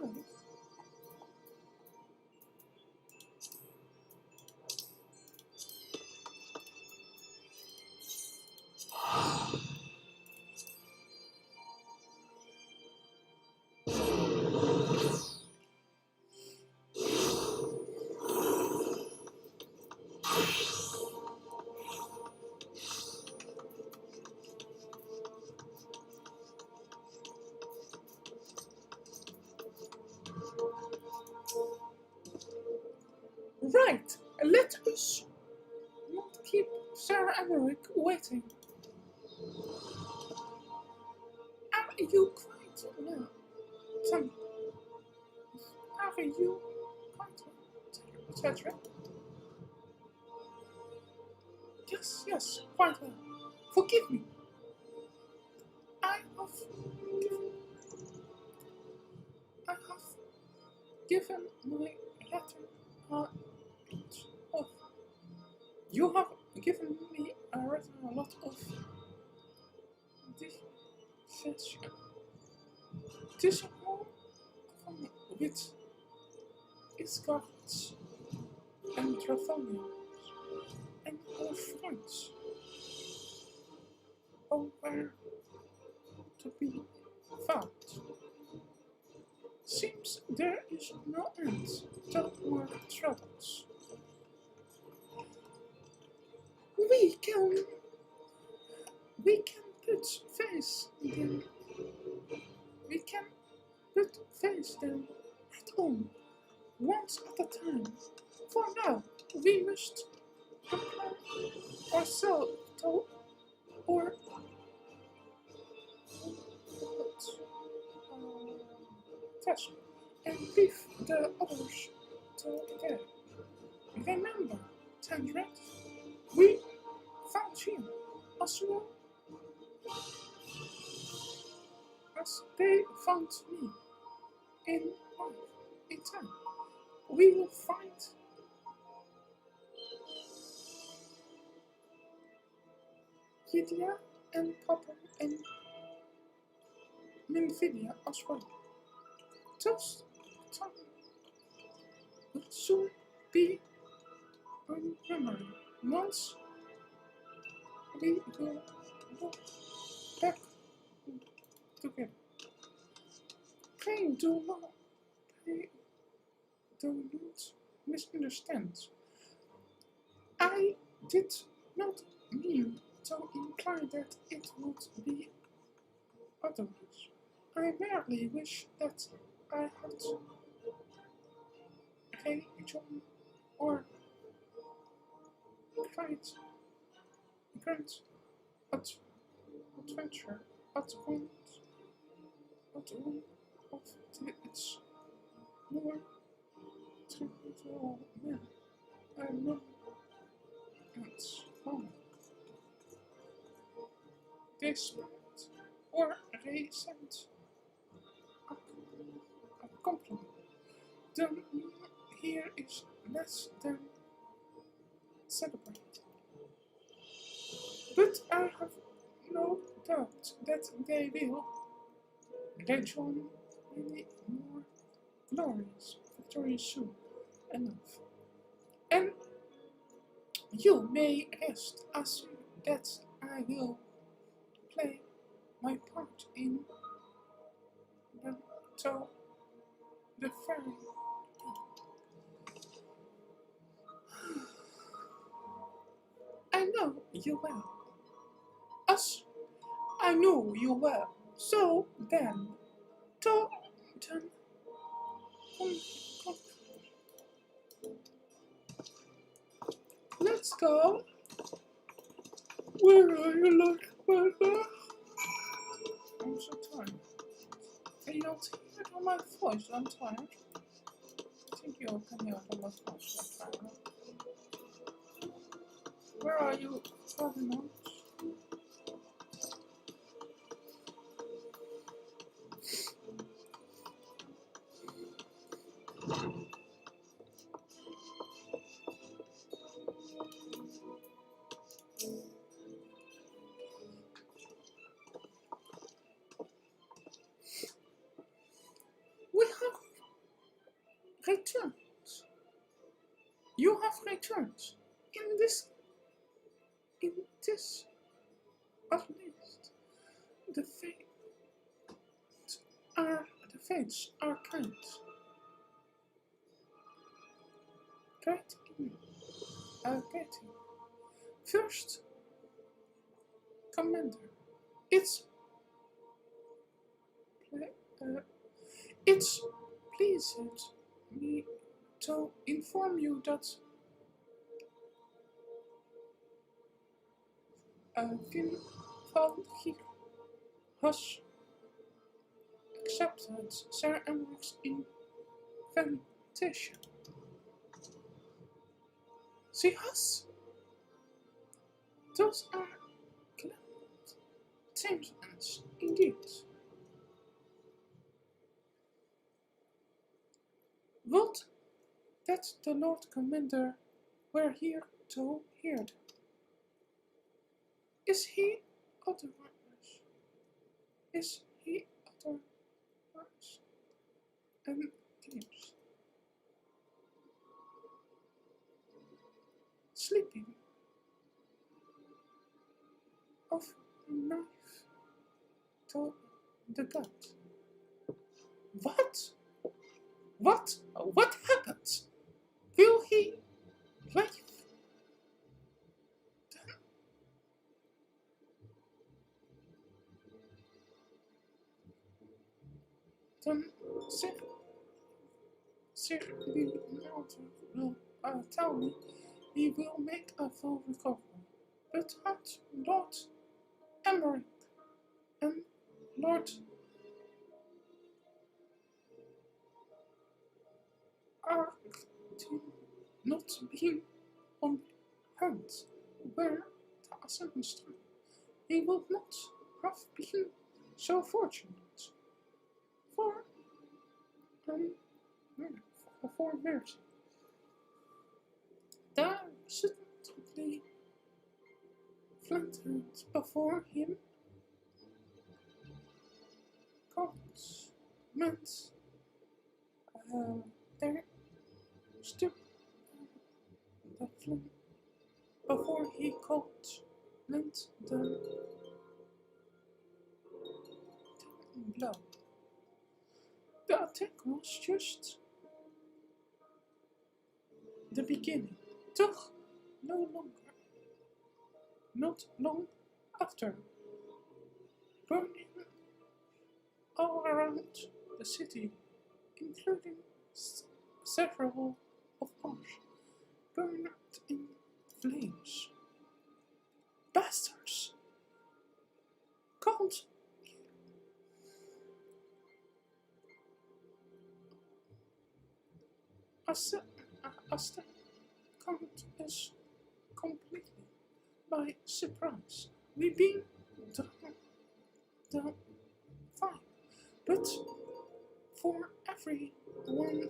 Right, let us not keep Sir Emmerich waiting. Are you quite now you quite well, Cedric? Yes, quite well. Forgive me. I have given my letter a of. You have given me a lot of this all with its guards and Rathonians and our friends all were to be found. Seems there is no end to our troubles. We can put face them. We can put face them at home, once at a time. For now, we must prepare ourselves to our task and leave the others to there. Remember, Tandred, we found him as well as they found me in life, in time. We will find Lydia and Papa and Nymphidia as well. Just time will soon be on memory. Once we will walk back together. Pray do not misunderstand. I did not mean to imply that it would be otherwise. I merely wish that I had religion or grand adventure at one of its more trivial men and men and home. Despite or resent a compliment, the meaning here is less than celebrated. But I have no doubt that they will rejoin many more glorious victories soon enough. And you may rest assured that I will play my part in them till the very end. I know you well. As I know you well. So then, let's go. Where are you, Lord Mother? I'm so tired. Can you not hear it on my voice? I'm tired. I think you can hear it on my voice. I'm tired. Where are you, Father Notes? We have returned. You have returned. In this, at least, the fates are kind. Great getting. First, Commander, it's pleased me to inform you that Vinvaldi has accepted Sir Enric's reputation. See us? Those are clement sentiments indeed. Would that the Lord Commander were here to hear them. Is he otherwise? Is he otherwise? And games. Sleeping. Of a knife to the gut. What? What happened? Will he live? Then Sir Mountain will tell me he will make a full recovery. But not Lord Emmerich and Lord Arctin not being on hand where the ascendants he would not have been so fortunate. For mercy. There suddenly flattened before him gods meant there stood the flame before he called lent them blow. The attack was just the beginning, doch not long after, burning all around the city, including several of ours, burned in flames. Bastards! Called us caught us completely by surprise. We've been the fire, but for every one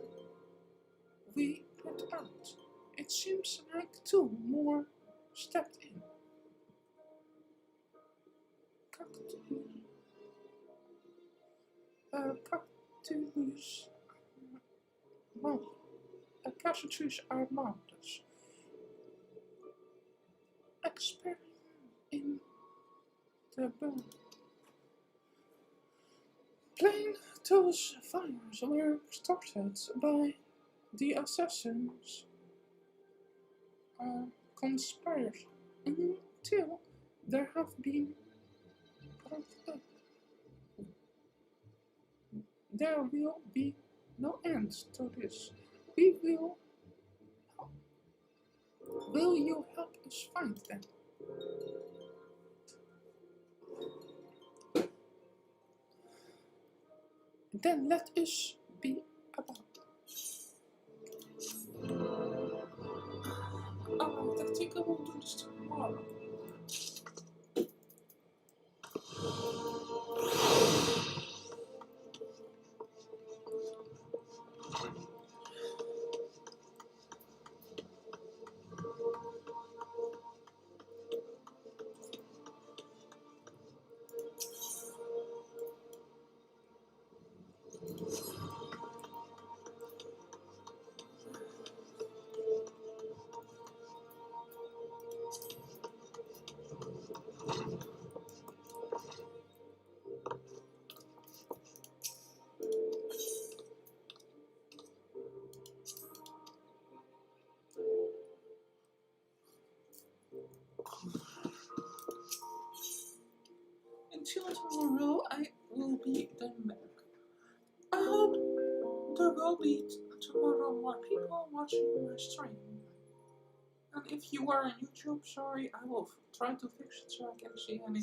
we put out, it seems like two more stepped in. Cactus Cactus Armandos. Expert in the burn. Plain those fires were started by the assassins conspired until there have been brought up. There will be no end to this. We will. Will you help us find them? Then let us be about. I think I will do this tomorrow. Until tomorrow, I will be done back. I hope there will be tomorrow more people watching my stream. And if you are on YouTube, sorry, I will try to fix it so I can see any.